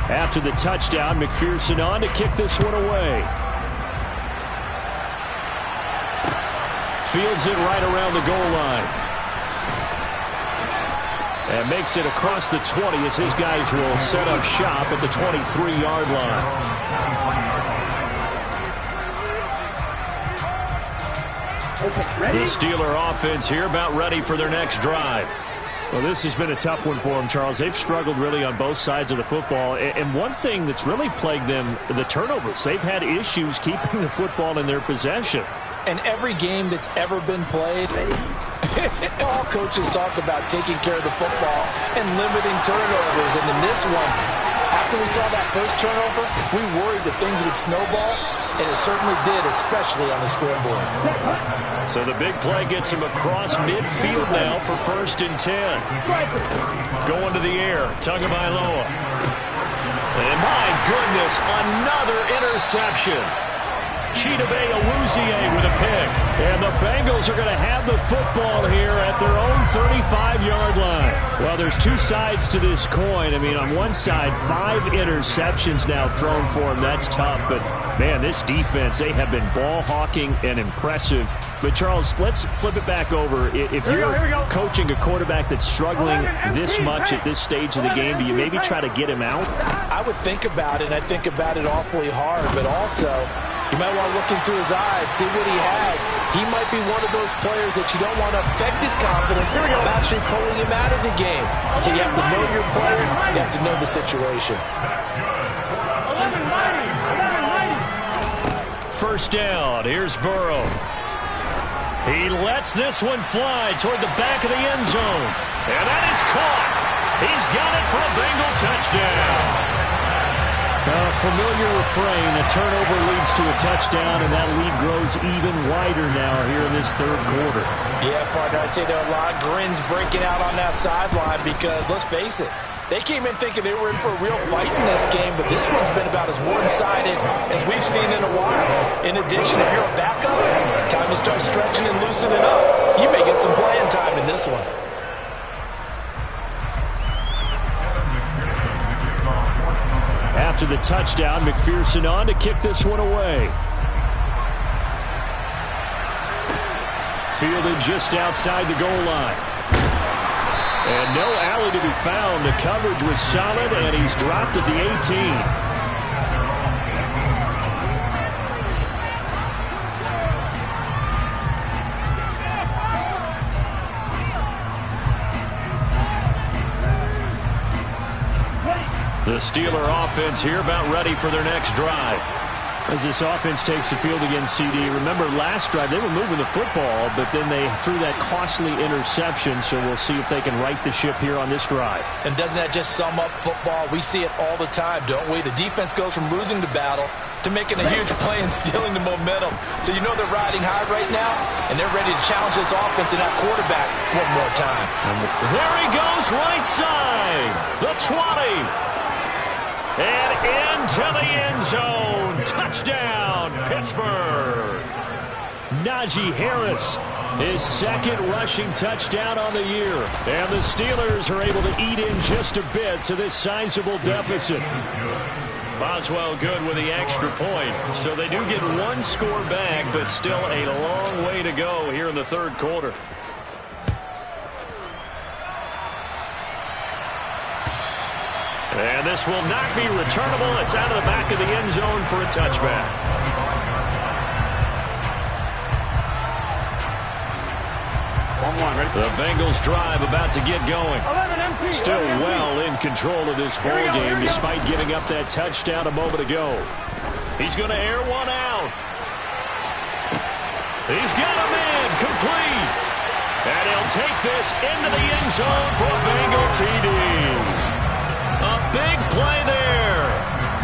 After the touchdown, McPherson on to kick this one away. Fields it right around the goal line. And makes it across the 20 as his guys will set up shop at the 23-yard line. The Steeler offense here about ready for their next drive. Well, this has been a tough one for them, Charles. They've struggled really on both sides of the football. And one thing that's really plagued them, the turnovers. They've had issues keeping the football in their possession. And every game that's ever been played, all coaches talk about taking care of the football and limiting turnovers. And in this one, after we saw that first turnover, we worried that things would snowball, and it certainly did, especially on the scoreboard. So the big play gets him across midfield now for 1st and 10. Going to the air, Tagovailoa. And my goodness, another interception. C.Bailey with a pick. And the Bengals are going to have the football here at their own 35-yard line. Well, there's two sides to this coin. I mean, on one side, 5 interceptions now thrown for them. That's tough. But, man, this defense, they have been ball hawking and impressive. But, Charles, let's flip it back over. If you're coaching a quarterback that's struggling this much at this stage of the game, do you maybe try to get him out? I would think about it, and I think about it awfully hard. But also, you might want to look into his eyes, see what he has. He might be one of those players that you don't want to affect his confidence of actually pulling him out of the game. So you have to know your player. You have to know the situation. First down. Here's Burrow. He lets this one fly toward the back of the end zone. And that is caught. He's got it for a Bengal touchdown. Familiar refrain. A turnover leads to a touchdown, and that lead grows even wider now here in this third quarter. Yeah, partner, I'd say there are a lot of grins breaking out on that sideline because, let's face it, they came in thinking they were in for a real fight in this game, but this one's been about as one-sided as we've seen in a while. In addition, if you're a backup, time to start stretching and loosening up. You may get some playing time in this one. After the touchdown, McPherson on to kick this one away. Fielded just outside the goal line. And no alley to be found. The coverage was solid, and he's dropped at the 18. The Steeler offense here about ready for their next drive. As this offense takes the field against CD, remember last drive they were moving the football, but then they threw that costly interception, so we'll see if they can right the ship here on this drive. And doesn't that just sum up football? We see it all the time, don't we? The defense goes from losing the battle to making a huge play and stealing the momentum. So you know they're riding high right now, and they're ready to challenge this offense and that quarterback one more time. There he goes, right side. The 20. And into the end zone. Touchdown, Pittsburgh. Najee Harris, his second rushing touchdown on the year. And the Steelers are able to eat in just a bit to this sizable deficit. Boswell good with the extra point. So they do get one score back, but still a long way to go here in the third quarter. And this will not be returnable. It's out of the back of the end zone for a touchback. The Bengals drive about to get going. Still well in control of this ball game despite giving up that touchdown a moment ago. He's going to air one out. He's got a man complete. And he'll take this into the end zone for a Bengal TD. A big play there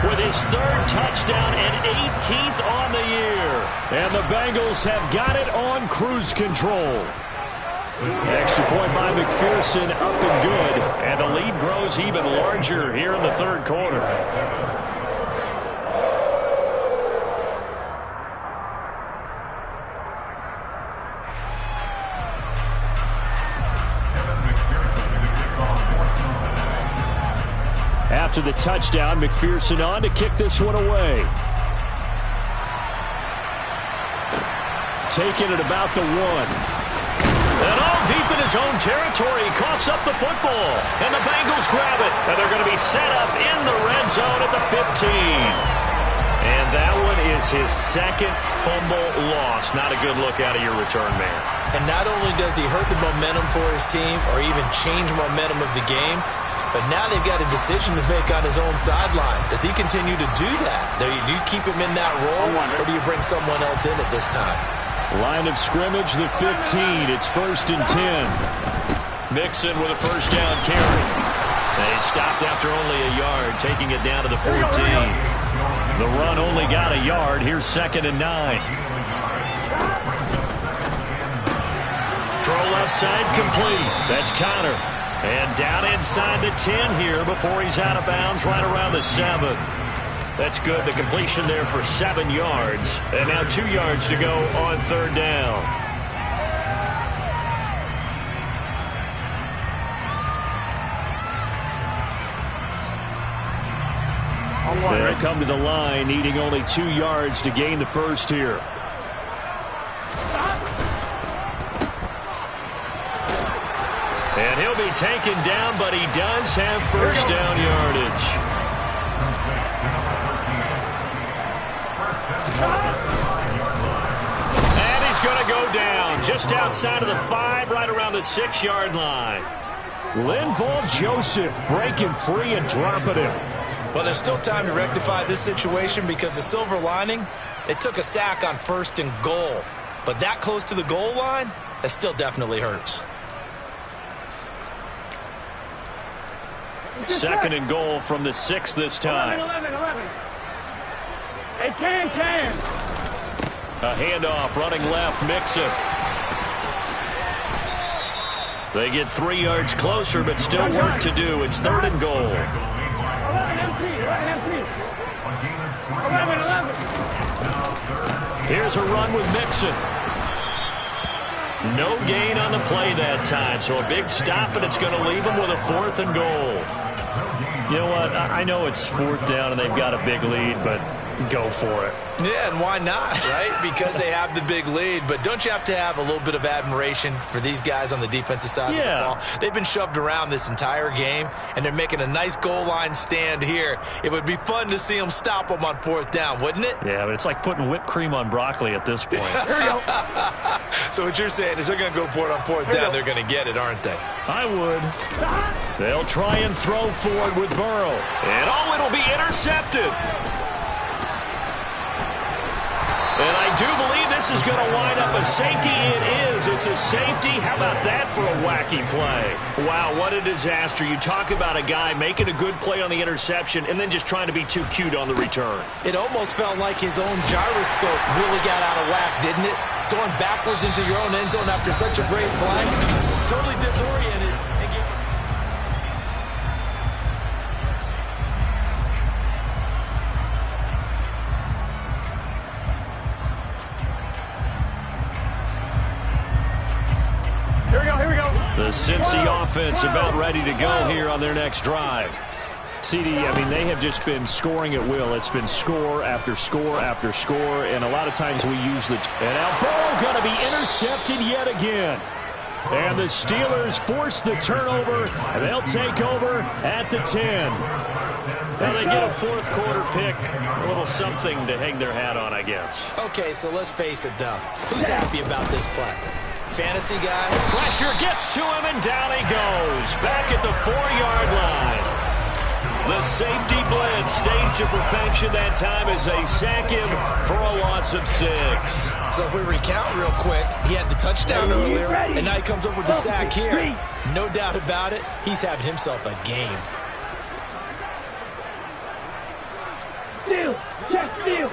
with his third touchdown and 18th on the year. And the Bengals have got it on cruise control. Extra point by McPherson, up and good. And the lead grows even larger here in the third quarter. After the touchdown, McPherson on to kick this one away. Taking it about the 1. And all deep in his own territory, he coughs up the football. And the Bengals grab it. And they're going to be set up in the red zone at the 15. And that one is his second fumble loss. Not a good look out of your return man. And not only does he hurt the momentum for his team or even change momentum of the game, but now they've got a decision to make on his own sideline. Does he continue to do that? Do you keep him in that role, or do you bring someone else in at this time? Line of scrimmage, the 15. It's 1st and 10. Mixon with a first down carry. They stopped after only a yard, taking it down to the 14. The run only got a yard. Here's 2nd and 9. Throw left side complete. That's Connor. And down inside the 10 here before he's out of bounds right around the 7. That's good. The completion there for 7 yards. And now 2 yards to go on 3rd down. They'll come to the line, needing only 2 yards to gain the first here. And he'll be taken down, but he does have first down yardage. And he's going to go down just outside of the 5, right around the 6-yard line. Linval Joseph breaking free and dropping him. Well, there's still time to rectify this situation because the silver lining, they took a sack on 1st and goal. But that close to the goal line, that still definitely hurts. 2nd and goal from the 6 this time. 11. Hey, can. A handoff, running left, Mixon. They get 3 yards closer, but still work to do. It's 3rd and goal. 11 empty. Here's a run with Mixon. No gain on the play that time, so a big stop, and it's going to leave them with a 4th and goal. You know what? I know it's 4th down and they've got a big lead, but go for it. Yeah, and why not, right? Because they have the big lead. But don't you have to have a little bit of admiration for these guys on the defensive side of the ball? They've been shoved around this entire game, and they're making a nice goal line stand here. It would be fun to see them stop them on 4th down, wouldn't it? Yeah, but it's like putting whipped cream on broccoli at this point. So what you're saying is they're going to go for it on 4th down. They're going to get it, aren't they? I would. They'll try and throw for it with Burrow. And it'll be intercepted. And I do believe this is going to wind up a safety. It is. It's a safety. How about that for a wacky play? Wow, what a disaster. You talk about a guy making a good play on the interception and then just trying to be too cute on the return. It almost felt like his own gyroscope really got out of whack, didn't it? Going backwards into your own end zone after such a great play. Totally disoriented. The Cincy offense about ready to go here on their next drive. CD, I mean, they have just been scoring at will. It's been score after score after score, and a lot of times we use the... And now Burrow going to be intercepted yet again. And the Steelers force the turnover, and they'll take over at the 10. Well, they get a 4th quarter pick, a little something to hang their hat on, I guess. Okay, so let's face it, though. Who's happy about this play? Fantasy guy? Pressure gets to him, and down he goes. Back at the 4-yard line. The safety blitz staged to perfection that time as they sack him for a loss of 6. So if we recount real quick, he had the touchdown earlier, and now he comes up with the sack here. No doubt about it, he's having himself a game. Steal! Check steal!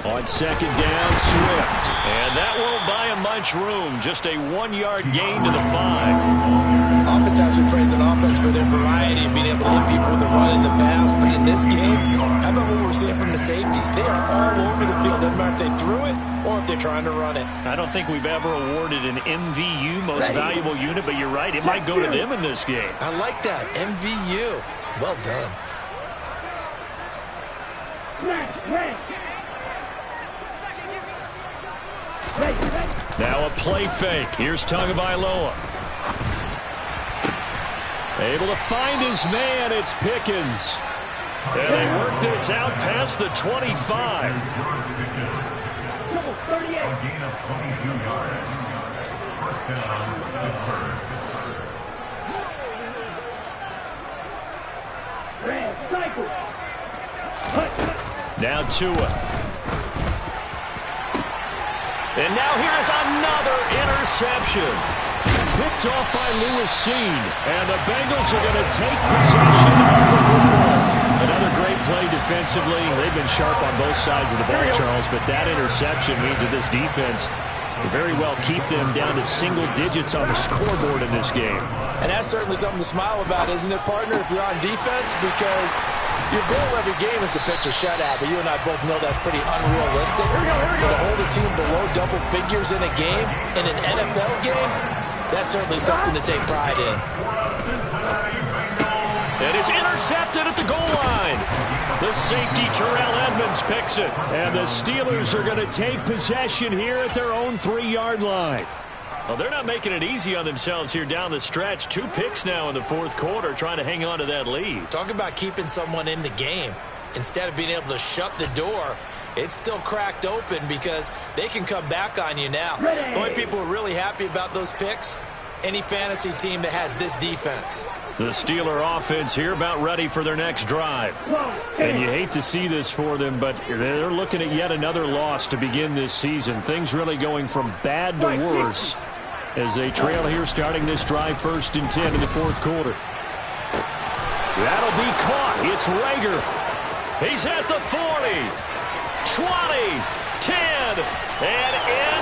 On 2nd down, Swift. And that won't buy him much room. Just a 1-yard gain to the 5. Oftentimes we praise an offense for their variety of being able to hit people with the run in the pass. But in this game, how about what we're seeing from the safeties? They are all over the field. Doesn't matter if they threw it or if they're trying to run it. I don't think we've ever awarded an MVU, most valuable unit, but you're right. It might go to them in this game. I like that. MVU. Well done. Now a play fake. Here's Tagovailoa. Able to find his man. It's Pickens. And they work this out past the 25. Gain of 22 yards. First down, Pittsburgh. Now Tua. And now here's another interception. Picked off by Lewis Seen. And the Bengals are going to take possession of the football. Another great play defensively. They've been sharp on both sides of the ball, Charles, but that interception means that this defense very well keep them down to single digits on the scoreboard in this game. And that's certainly something to smile about, isn't it, partner, if you're on defense? Because your goal every game is to pitch a shutout, but you and I both know that's pretty unrealistic. But to hold a team below double figures in a game, in an NFL game, that's certainly something to take pride in. And it's intercepted at the goal line. The safety, Terrell Edmonds, picks it. And the Steelers are going to take possession here at their own 3-yard line. Well, they're not making it easy on themselves here down the stretch. 2 picks now in the fourth quarter, trying to hang on to that lead. Talk about keeping someone in the game. Instead of being able to shut the door, it's still cracked open because they can come back on you now. The only people who are really happy about those picks, any fantasy team that has this defense. The Steeler offense here about ready for their next drive. And you hate to see this for them, but they're looking at yet another loss to begin this season. Things really going from bad to worse as they trail here starting this drive 1st and 10 in the fourth quarter. That'll be caught. It's Rager. He's at the 40, 20, 10, and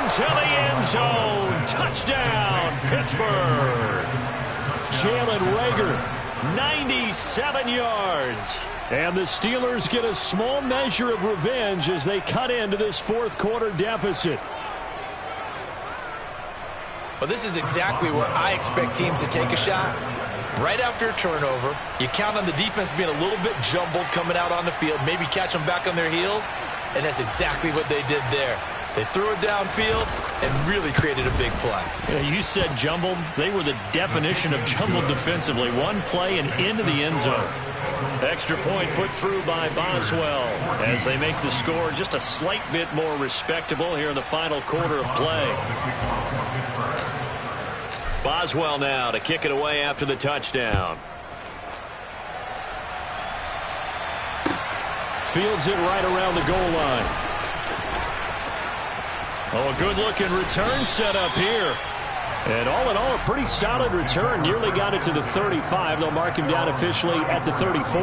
into the end zone. Touchdown, Pittsburgh. Jalen Rager, 97 yards. And the Steelers get a small measure of revenge as they cut into this fourth quarter deficit. Well, this is exactly where I expect teams to take a shot. Right after a turnover, you count on the defense being a little bit jumbled coming out on the field, maybe catch them back on their heels, and that's exactly what they did there. They threw it downfield and really created a big play. Yeah, you said jumbled. They were the definition of jumbled defensively. One play and into the end zone. Extra point put through by Boswell as they make the score just a slight bit more respectable here in the final quarter of play. Boswell now to kick it away after the touchdown. Fields it right around the goal line. Oh, a good-looking return set up here. And all in all, a pretty solid return. Nearly got it to the 35. They'll mark him down officially at the 34.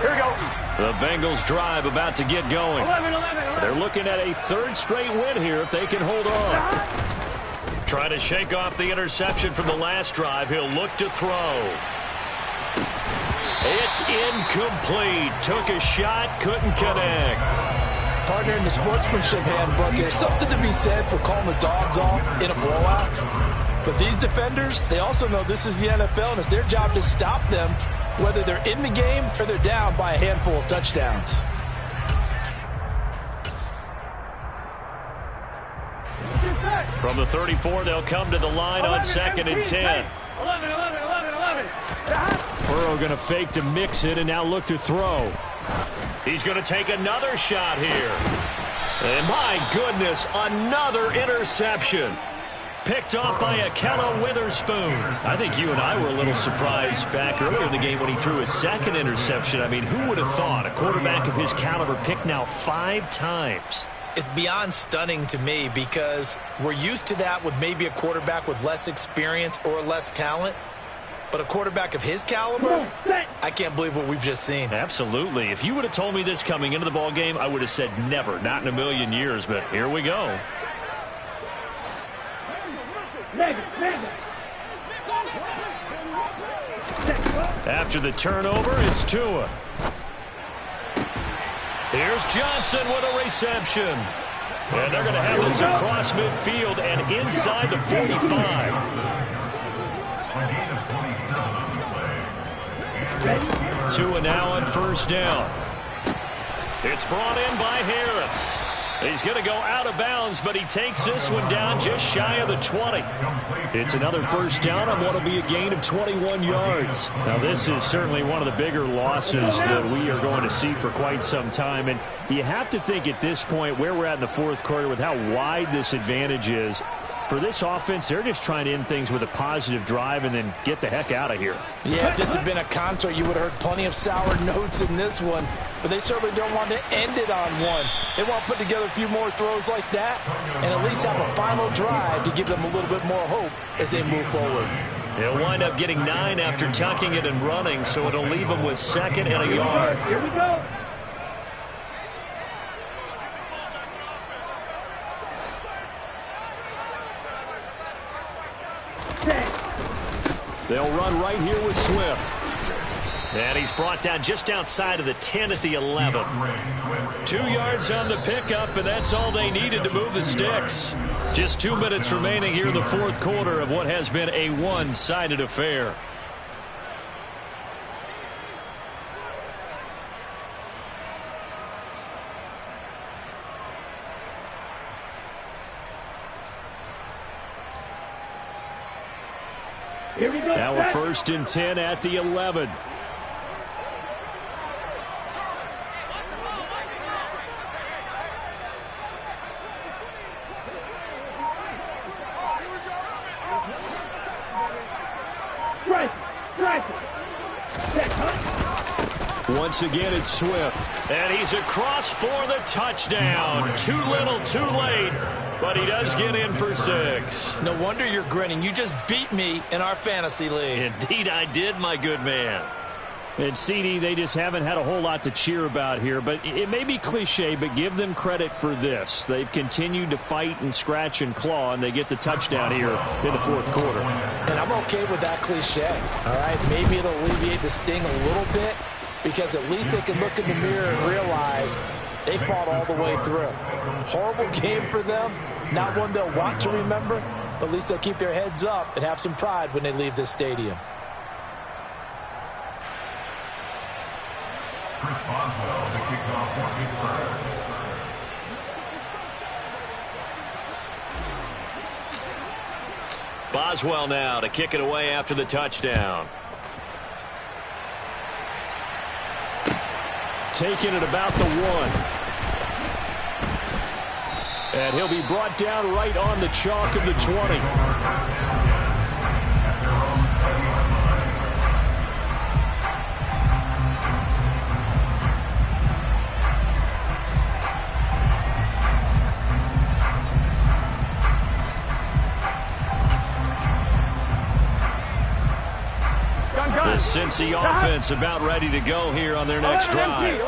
Here we go. The Bengals drive about to get going. 11. They're looking at a 3rd straight win here if they can hold on. Trying to shake off the interception from the last drive. He'll look to throw. It's incomplete. Took a shot, couldn't connect. Partner, in the sportsmanship handbook, there's something to be said for calling the dogs off in a blowout. But these defenders, they also know this is the NFL, and it's their job to stop them, whether they're in the game or they're down by a handful of touchdowns. From the 34, they'll come to the line on 2nd and 10. 11. Burrow going to fake to mix it and now look to throw. He's going to take another shot here. And my goodness, another interception. Picked off by Akello Witherspoon. I think you and I were a little surprised back earlier in the game when he threw his 2nd interception. I mean, who would have thought a quarterback of his caliber picked now 5 times? It's beyond stunning to me because we're used to that with maybe a quarterback with less experience or less talent. But a quarterback of his caliber, I can't believe what we've just seen. Absolutely. If you would have told me this coming into the ball game, I would have said never, not in a million years. But here we go. After the turnover, it's Tua. Here's Johnson with a reception. And they're going to have this across midfield and inside the 45. 2 now on 1st down. It's brought in by Harris. He's going to go out of bounds, but he takes this one down just shy of the 20. It's another 1st down on what will be a gain of 21 yards. Now, this is certainly one of the bigger losses that we are going to see for quite some time. And you have to think at this point where we're at in the fourth quarter with how wide this advantage is, for this offense, they're just trying to end things with a positive drive and then get the heck out of here. Yeah, if this had been a concert, you would have heard plenty of sour notes in this one, but they certainly don't want to end it on one. They want to put together a few more throws like that and at least have a final drive to give them a little bit more hope as they move forward. He'll wind up getting 9 after tucking it and running, so it'll leave him with 2nd and a yard. Here we go. They'll run right here with Swift. And he's brought down just outside of the 10 at the 11. 2 yards on the pickup, and that's all they needed to move the sticks. Just 2 minutes remaining here in the 4th quarter of what has been a one-sided affair. Here we go. Now a 1st and 10 at the 11. Once again, it's Swift. And he's across for the touchdown. Too little, too late. But he does get in for 6. No wonder you're grinning. You just beat me in our fantasy league. Indeed I did, my good man. And CD, they just haven't had a whole lot to cheer about here. But it may be cliche, but give them credit for this. They've continued to fight and scratch and claw, and they get the touchdown here in the 4th quarter. And I'm okay with that cliche. All right, maybe it'll alleviate the sting a little bit, because at least they can look in the mirror and realize they fought all the way through. Horrible game for them. Not one they'll want to remember, but at least they'll keep their heads up and have some pride when they leave this stadium. Chris Boswell to kick off for Pittsburgh. Boswell now to kick it away after the touchdown. Taking it about the 1. And he'll be brought down right on the chalk of the 20. The Cincy offense about ready to go here on their next drive.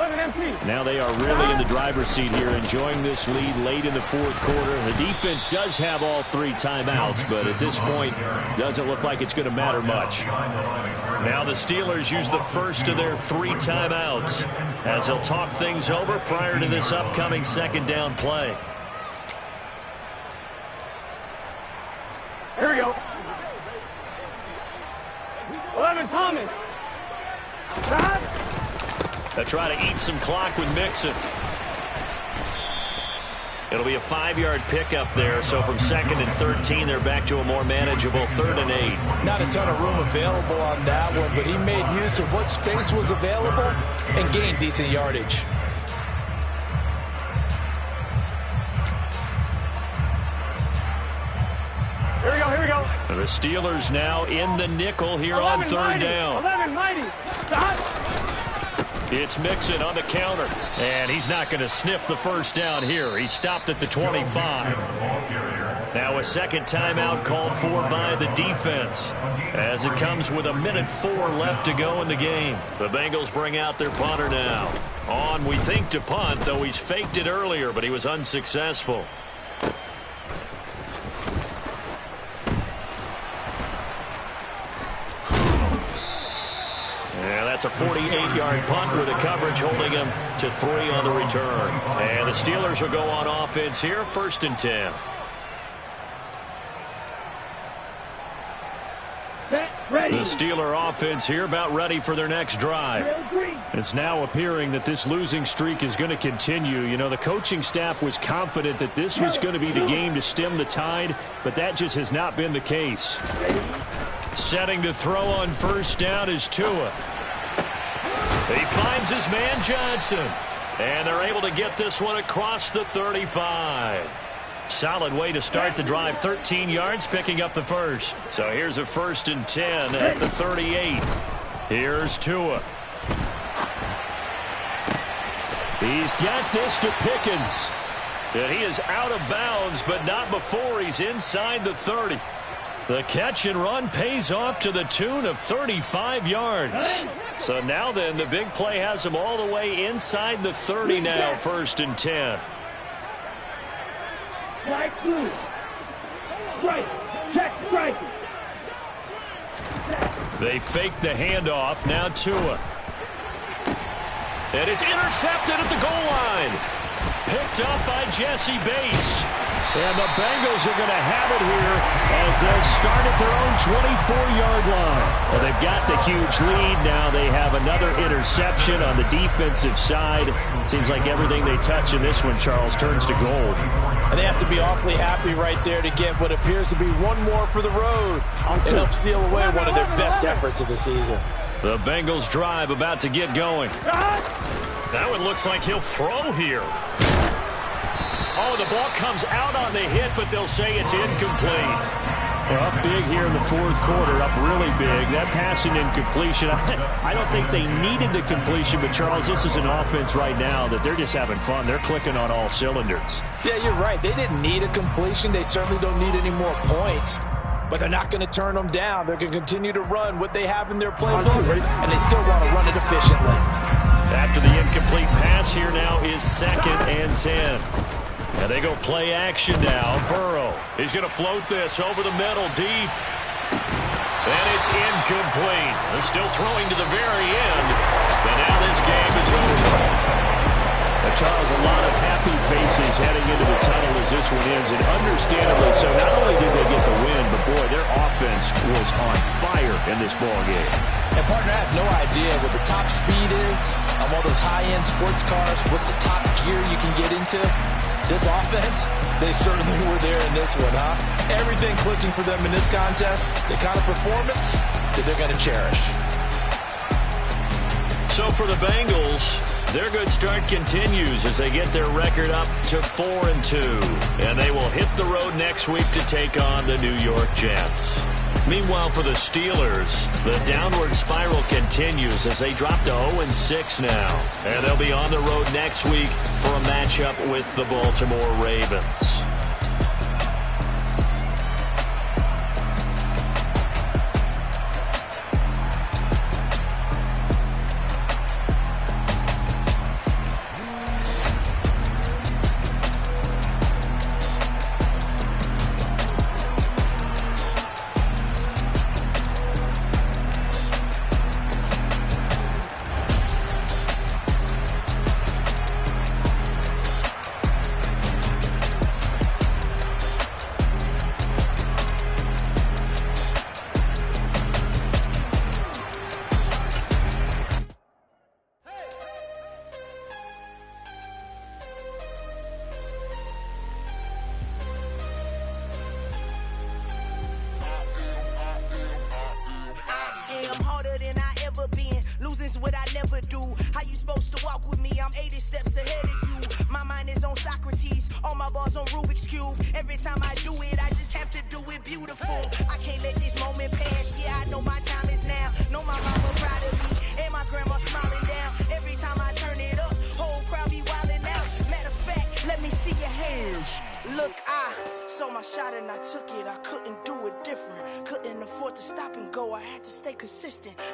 Now they are really in the driver's seat here, enjoying this lead late in the 4th quarter. The defense does have all 3 timeouts, but at this point, doesn't look like it's going to matter much. Now the Steelers use the first of their 3 timeouts as they'll talk things over prior to this upcoming 2nd down play. Here we go. 11, Thomas. They'll try to eat some clock with Mixon. It'll be a 5-yard pickup there, so from 2nd and 13, they're back to a more manageable 3rd and 8. Not a ton of room available on that one, but he made use of what space was available and gained decent yardage. Here we go, here we go. The Steelers now in the nickel here on 3rd down. 11, mighty. It's Mixon on the counter, and he's not going to sniff the 1st down here. He stopped at the 25. Now a 2nd timeout called for by the defense as it comes with 1:04 left to go in the game. The Bengals bring out their punter now. On, we think, to punt, though he's faked it earlier, but he was unsuccessful. That's a 48-yard punt with the coverage holding him to 3 on the return. And the Steelers will go on offense here, 1st and 10. The Steeler offense here about ready for their next drive. It's now appearing that this losing streak is going to continue. You know, the coaching staff was confident that this was going to be the game to stem the tide, but that just has not been the case. Setting to throw on 1st down is Tua. He finds his man Johnson, and they're able to get this one across the 35. Solid way to start the drive. 13 yards, picking up the first. So here's a 1st and 10 at the 38. Here's Tua. He's got this to Pickens. And he is out of bounds, but not before he's inside the 30. The catch and run pays off to the tune of 35 yards. So now then, the big play has him all the way inside the 30 now, 1st and 10. They fake the handoff. Now Tua. And it's intercepted at the goal line. Picked up by Jesse Bates. And the Bengals are going to have it here as they'll start at their own 24-yard line. Well, they've got the huge lead. Now they have another interception on the defensive side. Seems like everything they touch in this one, Charles, turns to gold. And they have to be awfully happy right there to get what appears to be one more for the road and help seal away one of their best efforts of the season. The Bengals drive about to get going. That one looks like he'll throw here. Oh, the ball comes out on the hit, but they'll say it's incomplete. They're up big here in the 4th quarter, up really big. That passing incompletion, I don't think they needed the completion, but Charles, this is an offense right now that they're just having fun. They're clicking on all cylinders. Yeah, you're right. They didn't need a completion. They certainly don't need any more points, but they're not going to turn them down. They're going to continue to run what they have in their playbook, and they still want to run it efficiently. After the incomplete pass, here now is 2nd and 10. And they go play action now. Burrow. He's going to float this over the middle deep. And it's incomplete. They're still throwing to the very end. But now this game is over. Charles, a lot of happy faces heading into the tunnel as this one ends. And understandably so. Not only did they get the win, but boy, their offense was on fire in this ball game. And partner, I have no idea what the top speed is on all those high-end sports cars. What's the top gear you can get into? This offense, they certainly were there in this one, huh? Everything clicking for them in this contest, the kind of performance that they're going to cherish. So for the Bengals, their good start continues as they get their record up to 4-2. And they will hit the road next week to take on the New York Jets. Meanwhile, for the Steelers, the downward spiral continues as they drop to 0-6 now. And they'll be on the road next week for a matchup with the Baltimore Ravens.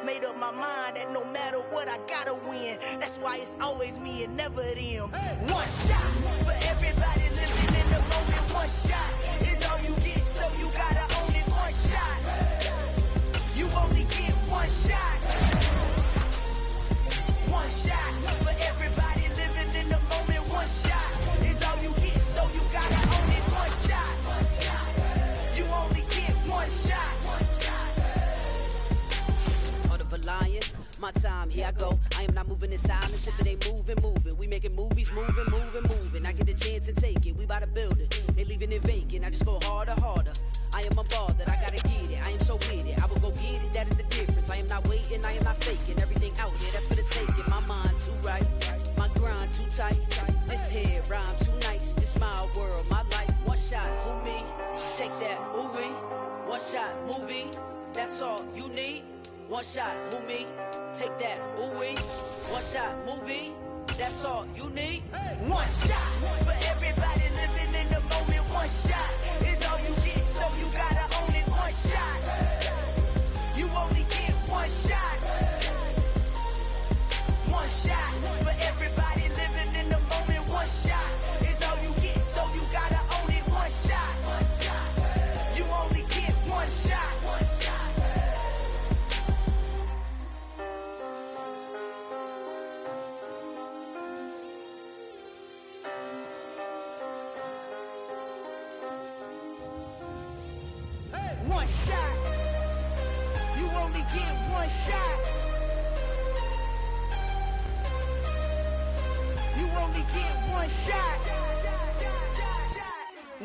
Made up my mind that no matter what, I gotta win. That's why it's always me and never them. One shot for everybody living in the moment. One shot is all you get, so you gotta own it. One shot, you only get one shot. One shot for everybody living in the moment. One shot is all you get, so you gotta own it. One shot, you only get one shot. Lion, my time, here I go. I am not moving in silence if it ain't moving. We making movies, moving. I get a chance and take it. We bout to build it. They leaving it vacant. I just go harder. I am a ball that I gotta get it. I am so with it. I will go get it. That is the difference. I am not waiting. I am not faking. Everything out here, that's for the taking. My mind too right. My grind too tight. This head rhyme too nice. This my world, my life. One shot, who me? Take that, ooh-wee. One shot, movie. That's all you need. One shot, who me? Take that, ooh-wee. One shot, movie. That's all you need. One shot for everybody living in the moment. One shot is all you get, so you gotta own it. One shot. You only get one shot. One shot for everybody living in the moment. One shot is all you get, so you gotta own it. One shot. You only get one shot. One shot. You only get one shot. You only get one shot.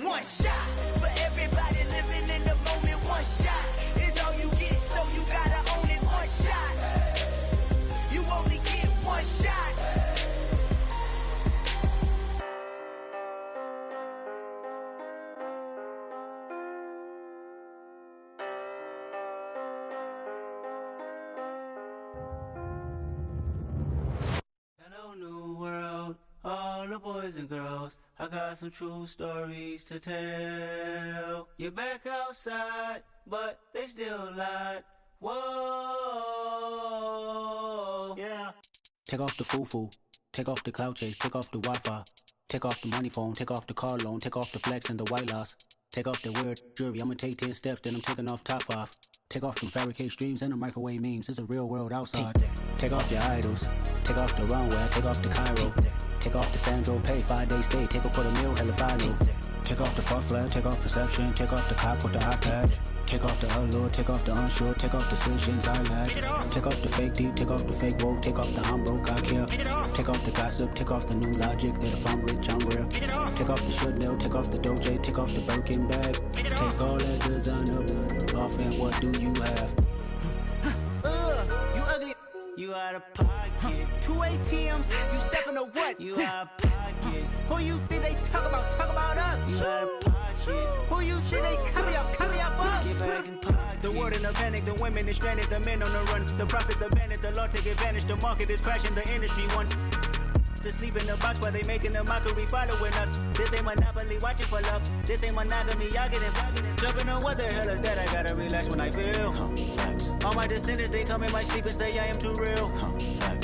One shot for everybody living in the moment. One shot is all you get, so you gotta own it. One shot. You only get one shot. Hello, new world, all the boys and girls. I got some true stories to tell. You're back outside, but they still lied. Whoa, yeah. Take off the foo-foo, take off the cloud chase, take off the Wi-Fi, take off the money phone, take off the car loan, take off the flex and the white loss. Take off the weird jewelry, I'ma take 10 steps, then I'm taking off top 5. Take off them fabricated streams and the microwave memes, it's a real world outside. Take off your idols, take off the runway, take off the Cairo. Take off the Sandro pay, 5-day stay, take a quarter meal, hella final. Take off the false flag, take off perception, take off the cop with the eye patch. Take off the allure, take off the unsure, take off decisions I lack. Take off the fake deep, take off the fake woke, take off the I'm broke, I care. Take off the gossip, take off the new logic that if I'm rich, I'm real. Take off the should know, take off the Doje, take off the Birkin bag. Take all that designer off and what do you have? You ugly. You out of pocket. 2 ATMs, you stepping to what? You out of pocket. Who you think they talk about? Talk about us. You out of pocket. Who you think they carry up for us? Get back in pocket. The world in a panic, the women is stranded, the men on the run. The profits abandoned, the law take advantage. The market is crashing, the industry wants to sleep in the box while they making a mockery following us. This ain't monopoly, watching for love. This ain't monogamy, y'all getting jumping on what the hell is that? I gotta relax when I feel. All my descendants, they come in my sleep and say I am too real.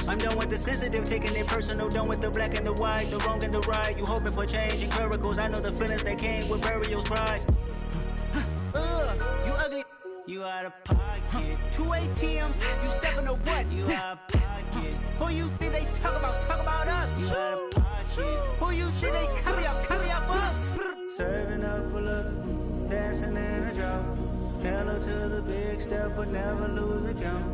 I'm done with the sensitive, taking it personal. Done with the black and the white, the wrong and the right. You hoping for change and miracles. I know the feelings that came with burials, cries. You ugly. You out of pocket. 2 ATMs, you stepping to what? You out of pocket. Who you think they talk about? Talk about us. You out of pocket. Who you think they carry up for us? Serving up a look, dancing in a drop. Hello to the big step, but never lose a count.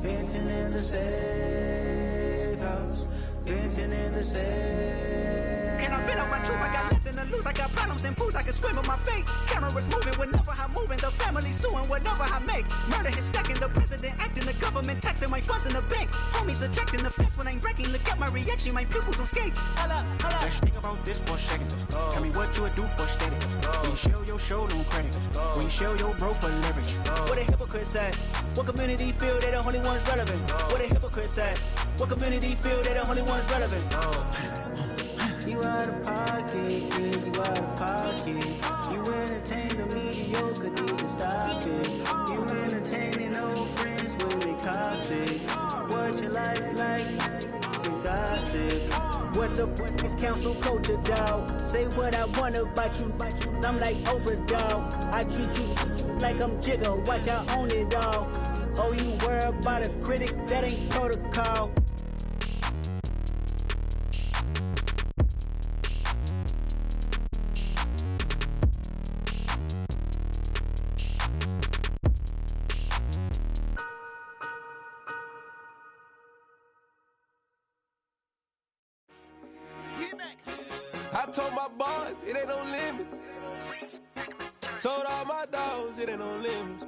Venting in the safe house. Venting in the safe. Can I vent out my truth? I got nothing to lose. I got problems and booze. I can swim with my fate. Cameras moving whenever I'm moving. The family suing whatever I make. Murder is stacking. The president acting. The government taxing my funds in the bank. Homies attracting the fence when I'm breaking. Look at my reaction. My pupils on skates. Holla, holla. Let's think about this for a second. Tell me what you would do for steady. When you show your show, no credit. When you show your bro for leverage. What a hypocrite said. What community feel they the only ones relevant? What a hypocrite said. What community feel they the only ones relevant? You out of pocket, yeah, you out of pocket. You entertain the mediocre, need to stop it. You entertaining old friends when they toxic. What your life like? You gossip. What the is council culture, dog? Say what I want about you. I'm like Oprah, dog. I treat you like I'm Jigga. Watch I own it all. Oh, you worry about a critic? That ain't protocol. I told my boys it ain't no limits. Told all my dogs it ain't no limits.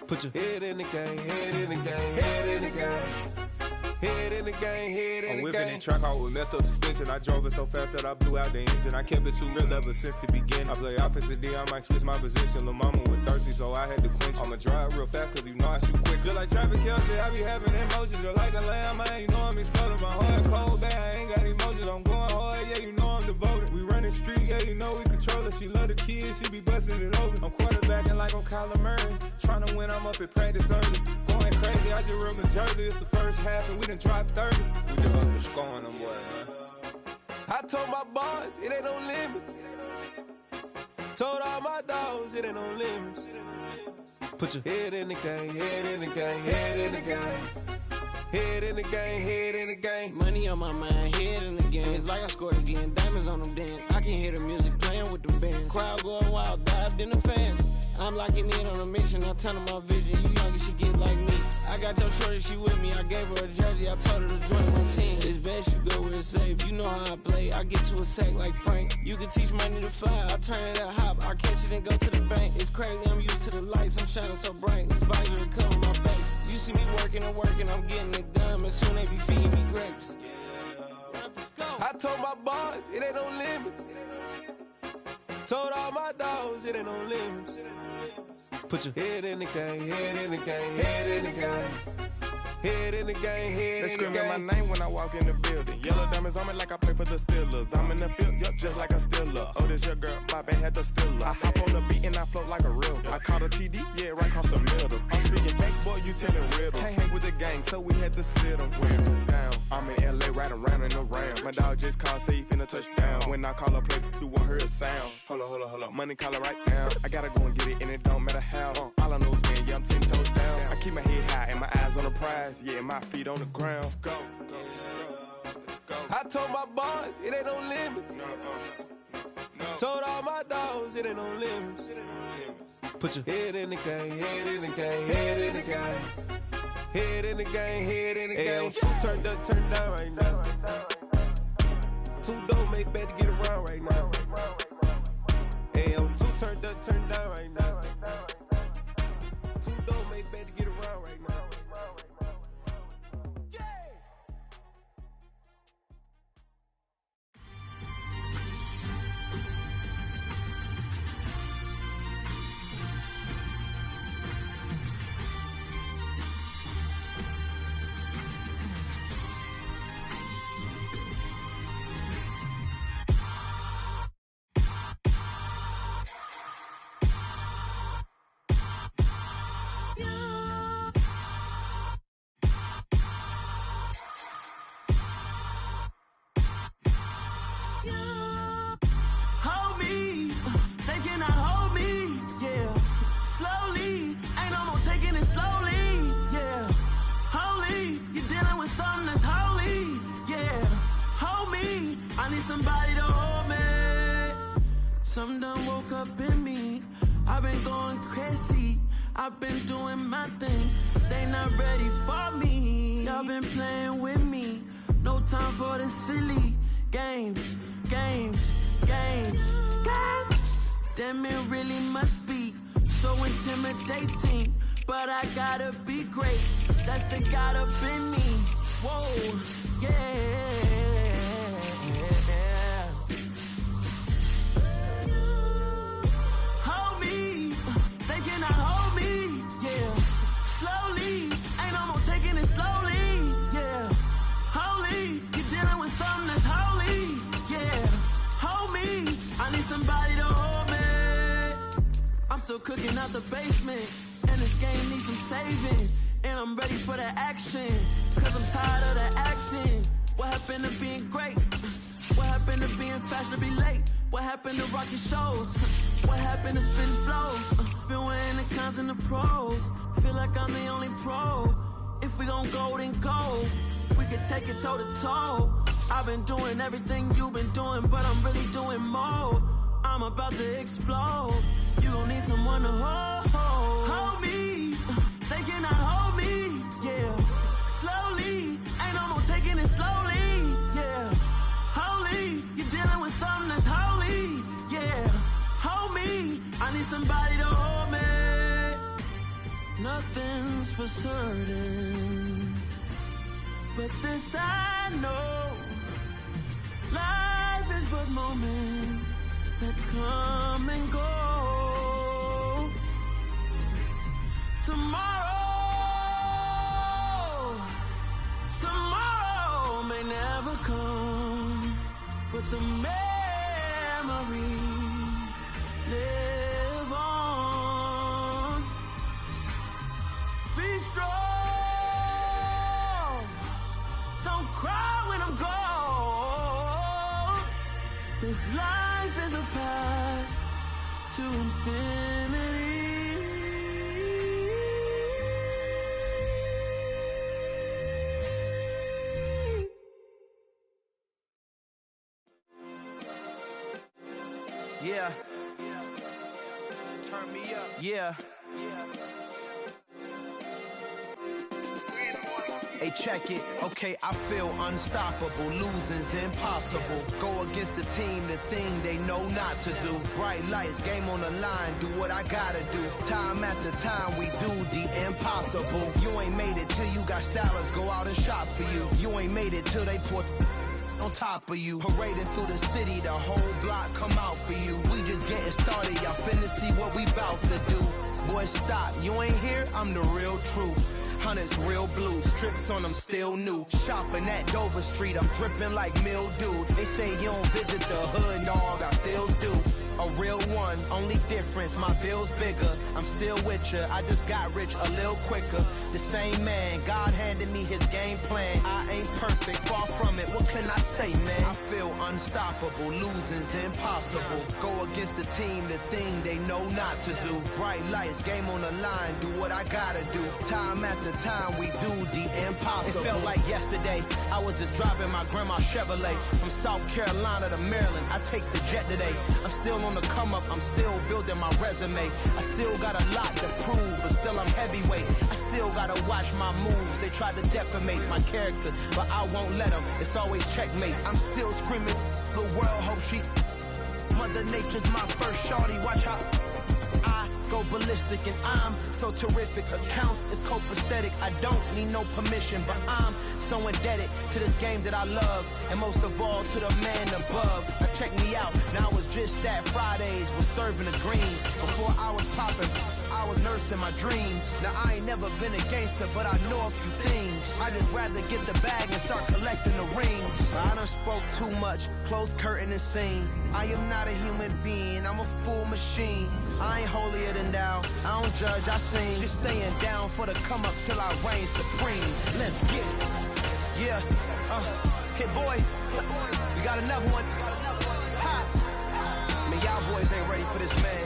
Put your head in the game, head in the game, head in the game. Head in the game, head in the game. I'm whipping in track out with messed up suspension. I drove it so fast that I blew out the engine. I kept it too real ever since the beginning. I play offensive D, I might switch my position. Lil' mama was thirsty, so I had to quench. I'ma drive real fast, cause you know I shoot quick. Just like Travis Kelce, I be having emotions. Just like the lamb, man, you know I'm exploding. My heart cold, bad, I ain't got emotions. I'm going hard, yeah, you know I'm devoted. We running streets, yeah, you know we control it. She love the kids, she be busting it over. I'm quarterbacking like I'm Kyler Murray. Trying to win, I'm up at practice early. Going crazy, I just real Jersey. It's the first half and we done dropped 30. We just up to scoring them, boy, man. I told my boys, it ain't no limits. Told all my dogs, it ain't no limits. Put your head in the game, head in the game, head in the game. Head in the game, head in the game. Money on my mind, head in the game. It's like I scored again, diamonds on them dance. I can hear the music playing with them bands. Crowd going wild, dived in the fans. I'm locking in on a mission, I tell her my vision. You young and she get like me. I got your shorty, she with me. I gave her a jersey, I told her to join my team. It's best you go where it's safe. You know how I play. I get to a sack like Frank. You can teach money to fly. I turn it up hop. I catch it and go to the bank. It's crazy, I'm used to the lights. I'm shining so bright. This visor to cover my face. You see me working and working, I'm getting it done. And soon they be feeding me grapes. I told my boys, it ain't no limits. Told all my dogs, it ain't no limits. Put your head in the game, head in the game, head in the game. Head in the game, head in the game. They screaming my name when I walk in the building. Yellow diamonds on me like I play for the Steelers. I'm in the field, yup, just like a Steeler. Oh, this your girl, my band had the Steeler. I hop on the beat and I float like a river. I caught a TD, yeah, right across the middle. I'm speaking thanks, boy, you telling riddles. Can't hang with the gang, so we had to sit them down. I'm in LA, riding around in the Ram. My dog just called, say he finna touchdown. When I call a play, you won't hear a sound. Hold up, money calling right now. I gotta go and get it, and it don't matter how. All I know is win, yeah, I'm 10 toes down. I keep my head high and my eyes on the prize. Yeah, and my feet on the ground. Let's go. I told my boys, it ain't no limits. Told all my dogs, it ain't no limits. Put your head in the game, head in the game, head in the game. Head in the game, head in the game. Two turned up, turned down right now. Two dope make better get around right now. Hey, I'm two turned up, turned down right now. Two dope make better get around right now. Somebody to hold me. Some done woke up in me. I've been going crazy. I've been doing my thing. They not ready for me. Y'all been playing with me. No time for the silly games. Damn, it really must be so intimidating. But I gotta be great. That's the God up in me. Whoa, yeah. Still cooking out the basement, and this game needs some saving. And I'm ready for the action, cause I'm tired of the acting. What happened to being great? What happened to being fashionably late? What happened to rocking shows? What happened to spitting flows? Been wearing the cons and the pros. Feel like I'm the only pro. If we gon' go, then go. We can take it toe to toe. I've been doing everything you've been doing, but I'm really doing more. I'm about to explode. You gon' need someone to hold me. They cannot hold me, yeah. Slowly, ain't no more taking it slowly, yeah. Holy, you're dealing with something that's holy, yeah. Hold me, I need somebody to hold me. Nothing's for certain. But this I know, life is but moments that come and go. Tomorrow may never come, but the memories live on. Be strong, don't cry when I'm gone. This life is a path to infinity. Yeah. Turn me up. Yeah. Hey, check it. Okay, I feel unstoppable. Losing's impossible. Go against the team, the thing they know not to do. Bright lights, game on the line. Do what I gotta do. Time after time, we do the impossible. You ain't made it till you got stylists go out and shop for you. You ain't made it till they pour on top of you. Parading through the city, the whole block come out for you. We just getting started, y'all finna see what we bout to do. Boy, stop, you ain't here, I'm the real truth. Hunters, real blue, strips on them still new. Shopping at Dover Street, I'm dripping like mildew. They say you don't visit the hood, dog, I still do. A real one, only difference, my bill's bigger. I'm still with ya, I just got rich a little quicker. The same man, God handed me his game plan. I ain't perfect, far from it, what can I say, man? I feel unstoppable, losing's impossible. Go against the team, the thing they know not to do. Bright lights, game on the line, do what I gotta do. Time after time, we do the impossible. It felt like yesterday, I was just driving my grandma's Chevrolet. From South Carolina to Maryland, I take the jet today. I'm still on the come up, I'm still building my resume. I still got a lot to prove, but still I'm heavyweight. I still gotta watch my moves. They try to defamate my character, but I won't let them. It's always checkmate. I'm still screaming, the world hope she. Mother Nature's my first shorty, watch how I go ballistic and I'm so terrific. Accounts is copacetic, I don't need no permission, but I'm so indebted to this game that I love, and most of all to the man above. Now check me out, now it's just that Fridays was serving the greens. Before I was popping, I was nursing my dreams. Now I ain't never been a gangster, but I know a few things. I just rather get the bag and start collecting the rings. I done spoke too much, close curtain and scene. I am not a human being, I'm a full machine. I ain't holier than thou, I don't judge, I sing. Just staying down for the come up till I reign supreme. Let's get it. Yeah, hit boy, we got another one. Ha. Man, y'all boys ain't ready for this, man.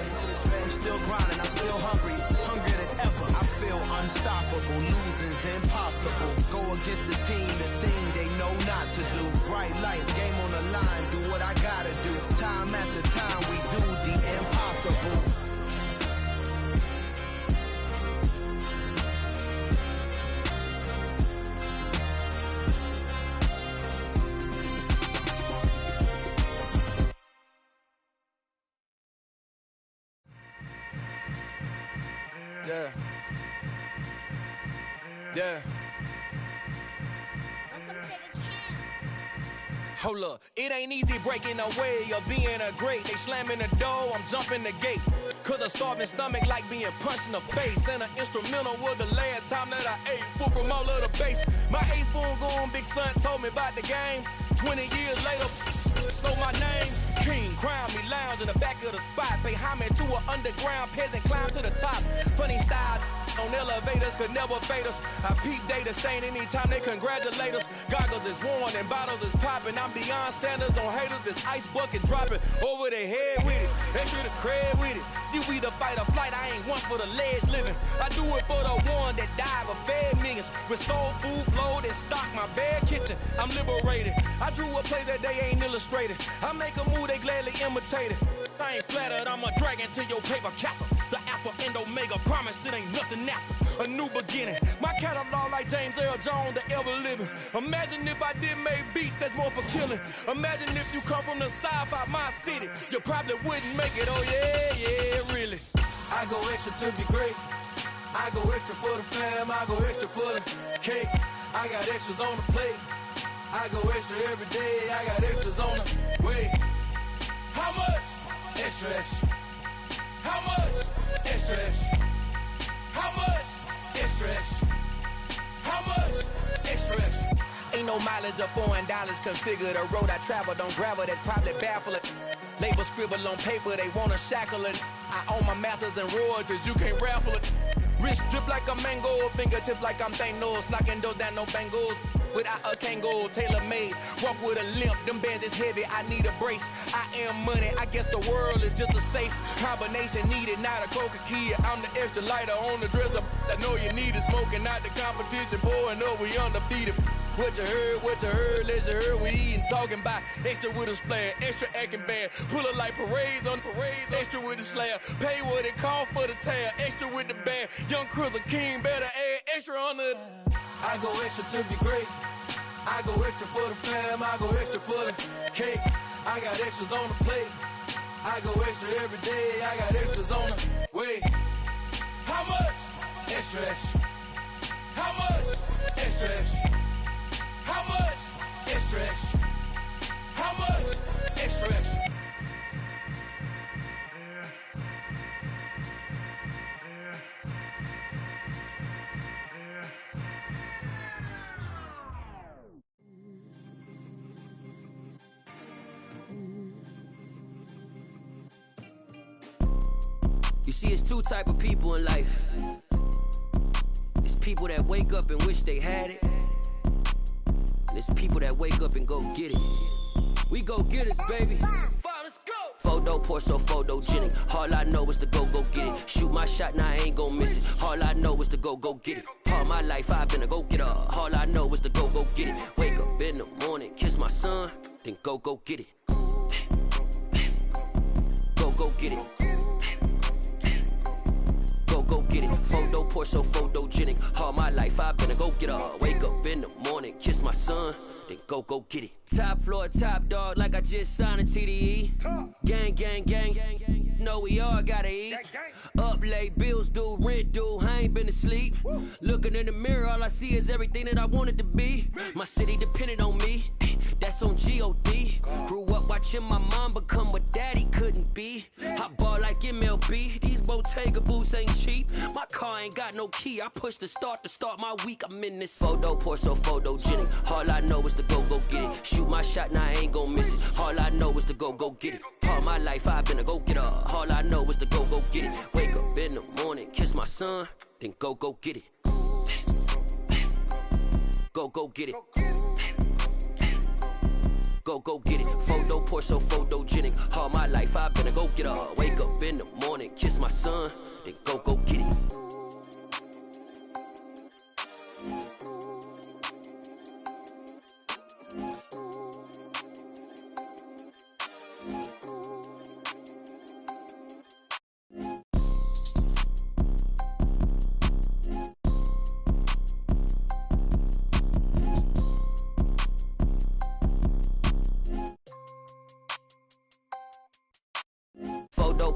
I'm still grinding, I'm still hungry, hungrier than ever. I feel unstoppable, losing's impossible. Go against the team, the thing they know not to do. Bright lights, game on the line, do what I gotta do. Time after time, we do the impossible. Yeah. Yeah. Hold up, it ain't easy breaking away or being a great. They slamming the door, I'm jumping the gate. Cause a starving stomach like being punched in the face. And an instrumental was the last time that I ate food from all of the bass. My ace spoon going, big son told me about the game. 20 years later, know my name. King, crown me, lounge in the back of the spot. Pay homage to an underground peasant, climb to the top. Funny style on elevators could never fade us. I peep data stain anytime they congratulate us. Goggles is worn and bottles is popping. I'm beyond Sanders on haters, this ice bucket dropping over their head with it. Extra the cred with it. You either fight or flight, I ain't one for the ledge living. I do it for the one that died but fed millions. With soul food flowed and stocked my bare kitchen. I'm liberated. I drew a play that they ain't illustrated. I make a move, they gladly imitate it. I ain't flattered, I'm a dragon to your paper castle. The Alpha and Omega, promise it ain't nothing after. A new beginning. My catalog like James Earl Jones, the ever living. Imagine if I did make beats that's more for killing. Imagine if you come from the south out my city. You probably wouldn't make it, oh yeah, yeah, really. I go extra to be great. I go extra for the fam, I go extra for the cake. I got extras on the plate. I go extra every day. I got extras on the way. How much? Extra, extra. How much? Extra, extra. How much? Extra, extra. How much? Extra, extra. Ain't no mileage of $4 configure the road I travel. Don't gravel, that probably baffle it. Label scribble on paper, they wanna shackle it. I own my masters and royalties, you can't raffle it. Wrist drip like a mango, fingertips like I'm Thanos. Knocking those down, no bangles. Without a Kango, tailor-made. Walk with a limp, them bands is heavy, I need a brace. I am money, I guess the world is just a safe combination needed, not a coca key. I'm the extra lighter on the dresser. I know you need it, smoking out the competition, pouring up, we undefeated. What you heard, let's hear we eatin', talking about extra with a splash, extra acting bad, pull it like parades on parades, extra with the slab, pay what it cost for the tab, extra with the bag, young Chris a king, better add extra on the. I go extra to be great, I go extra for the fam, I go extra for the cake, I got extras on the plate, I go extra every day, I got extras on the way. How much? Extra, extra. How much? Extra, extra. How much? Extra, extra. How much? Extra, extra. You see, it's two type of people in life. It's people that wake up and wish they had it. And it's people that wake up and go get it. We go get it, baby. Photo, Porso, photogenic. All I know is to go get it. Shoot my shot, now I ain't gon' miss it. All I know is to go get it. All my life I've been a go-getter. All I know is to go get it. Wake up in the morning, kiss my son, then go get it. Go get it. Go get it. Photo, Porso, photogenic. All my life I've been a go-getter. Wake up in the morning, kiss my son, then go get it. Top floor, top dog, like I just signed a TDE. Gang, gang, gang. Know we all gotta eat. Up late, bills due, rent due, I ain't been asleep. Looking in the mirror, all I see is everything that I wanted to be. My city depended on me, that's on G.O.D. Grew up watching my mom become what daddy couldn't be. I ball like MLB, these Bottega boots ain't cheap. My car ain't got no key, I push the start to start my week. I'm in this photo, Porso, photogenic. All I know is to go get it. Shoot my shot, now I ain't gon' miss it. All I know is to go get it. All my life I've been a go-getter. All I know is to go get it. Wake up in the morning, kiss my son, then go get it. Go get it. Go get it. Photo, Porso, photogenic. All my life I've been a go-getter. Wake up in the morning, kiss my son, then go get it.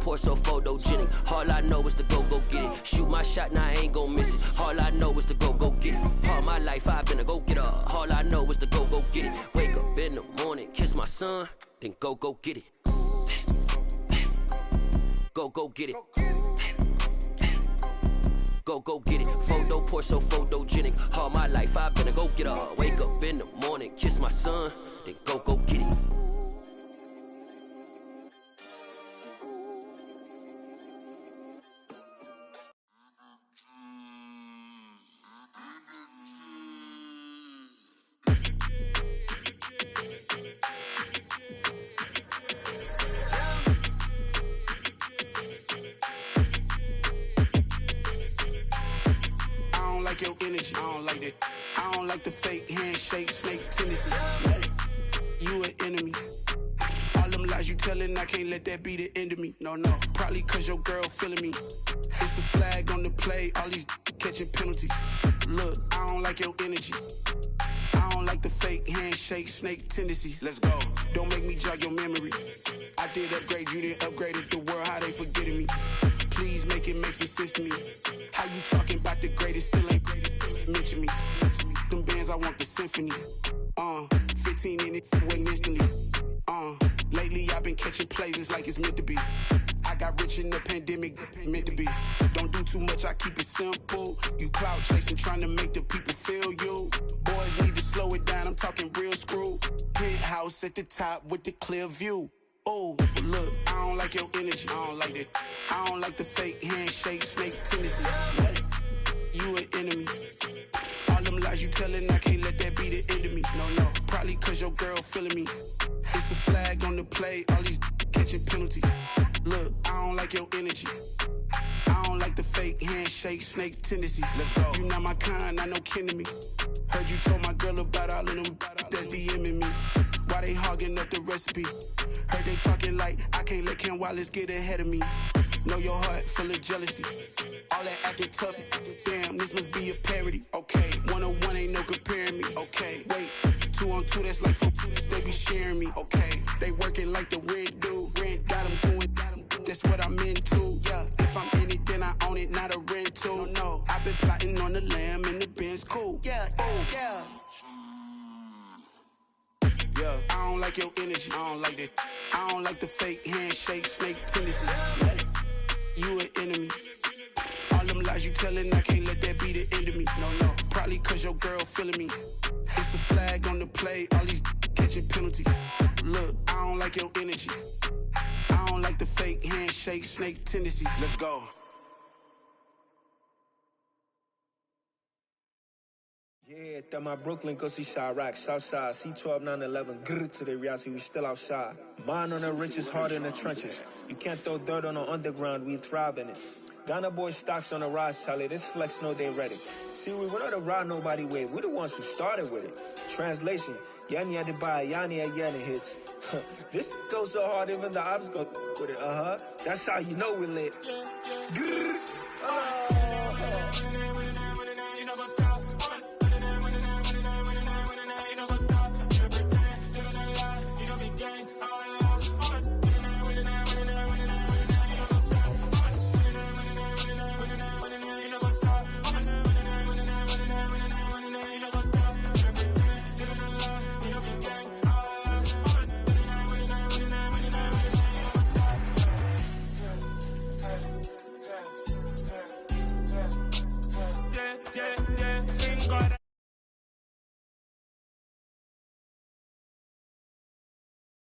Porso, photogenic. All I know is to go get it. Shoot my shot, now I ain't gon' miss it. All I know is to go get it. All my life I've been a go-getter. All I know is to go get it. Wake up in the morning, kiss my son, then go get it. Go get it. Go get it. Photo, Porso, photogenic. All my life I've been a go-getter. Wake up in the morning, kiss my son, then go get it. Your energy, I don't like that. I don't like the fake handshake, snake tendency. You an enemy. All them lies you telling, I can't let that be the end of me. No, probably cause your girl feeling me. It's a flag on the play, all these catching penalties. Look, I don't like your energy. I don't like the fake handshake, snake tendency. Let's go. Don't make me jog your memory. I did upgrade, you didn't upgrade it. The world, how they forgetting me. Please make it make some sense to me. How you talking about the greatest, still ain't greatest, mention me. them bands, I want the symphony. 15 in it, went instantly. Lately I've been catching plays, it's like it's meant to be. I got rich in the pandemic, meant to be. Don't do too much, I keep it simple. You clout chasing, trying to make the people feel you. Boys need to slow it down, I'm talking real screw. Penthouse at the top with the clear view. Oh, look, I don't like your energy, I don't like that. I don't like the fake handshake, snake tendency. You an enemy. All them lies you telling, I can't let that be the end of me. No, probably cause your girl feeling me. It's a flag on the play, all these catching penalties. Look, I don't like your energy. I don't like the fake handshake, snake tendency. Let's go. You not my kind, I know kin to me. Heard you told my girl about all of them that's DMing me. Why they hogging up the recipe? Heard they talking like I can't let Ken Wallace get ahead of me. Know your heart full of jealousy. All that acting tough, damn, this must be a parody. Okay, 1-on-1 ain't no comparing me. Okay, wait, 2-on-2, that's like 4, they be sharing me. Okay, they working like the rent do. Rent got them doing, that's what I'm into. Yeah, if I'm in it, then I own it, not a rental. No, I've been plotting on the lamb and the Benz cool. Yeah, yeah. Yeah, I don't like your energy, I don't like that. I don't like the fake handshake, snake tendency. You an enemy. All them lies you telling, I can't let that be the end of me. No, probably cause your girl feeling me. It's a flag on the play, all these catching penalties. Look, I don't like your energy. I don't like the fake handshake, snake tendency. Let's go. Yeah, that my Brooklyn, go see Chirac, Southside, C12, 911, grrr to the reality, we still outside. Mine on the riches, heart in the trenches. You can't throw dirt on the underground, we thrive in it. Ghana boy stocks on the rise, Charlie, this flex know they ready. See, we went on the ride nobody with, we the ones who started with it. Translation, Yanni had to buy, Yanni had Yanni hits. This goes so hard, even the ops go with it, That's how you know we lit. Grrr,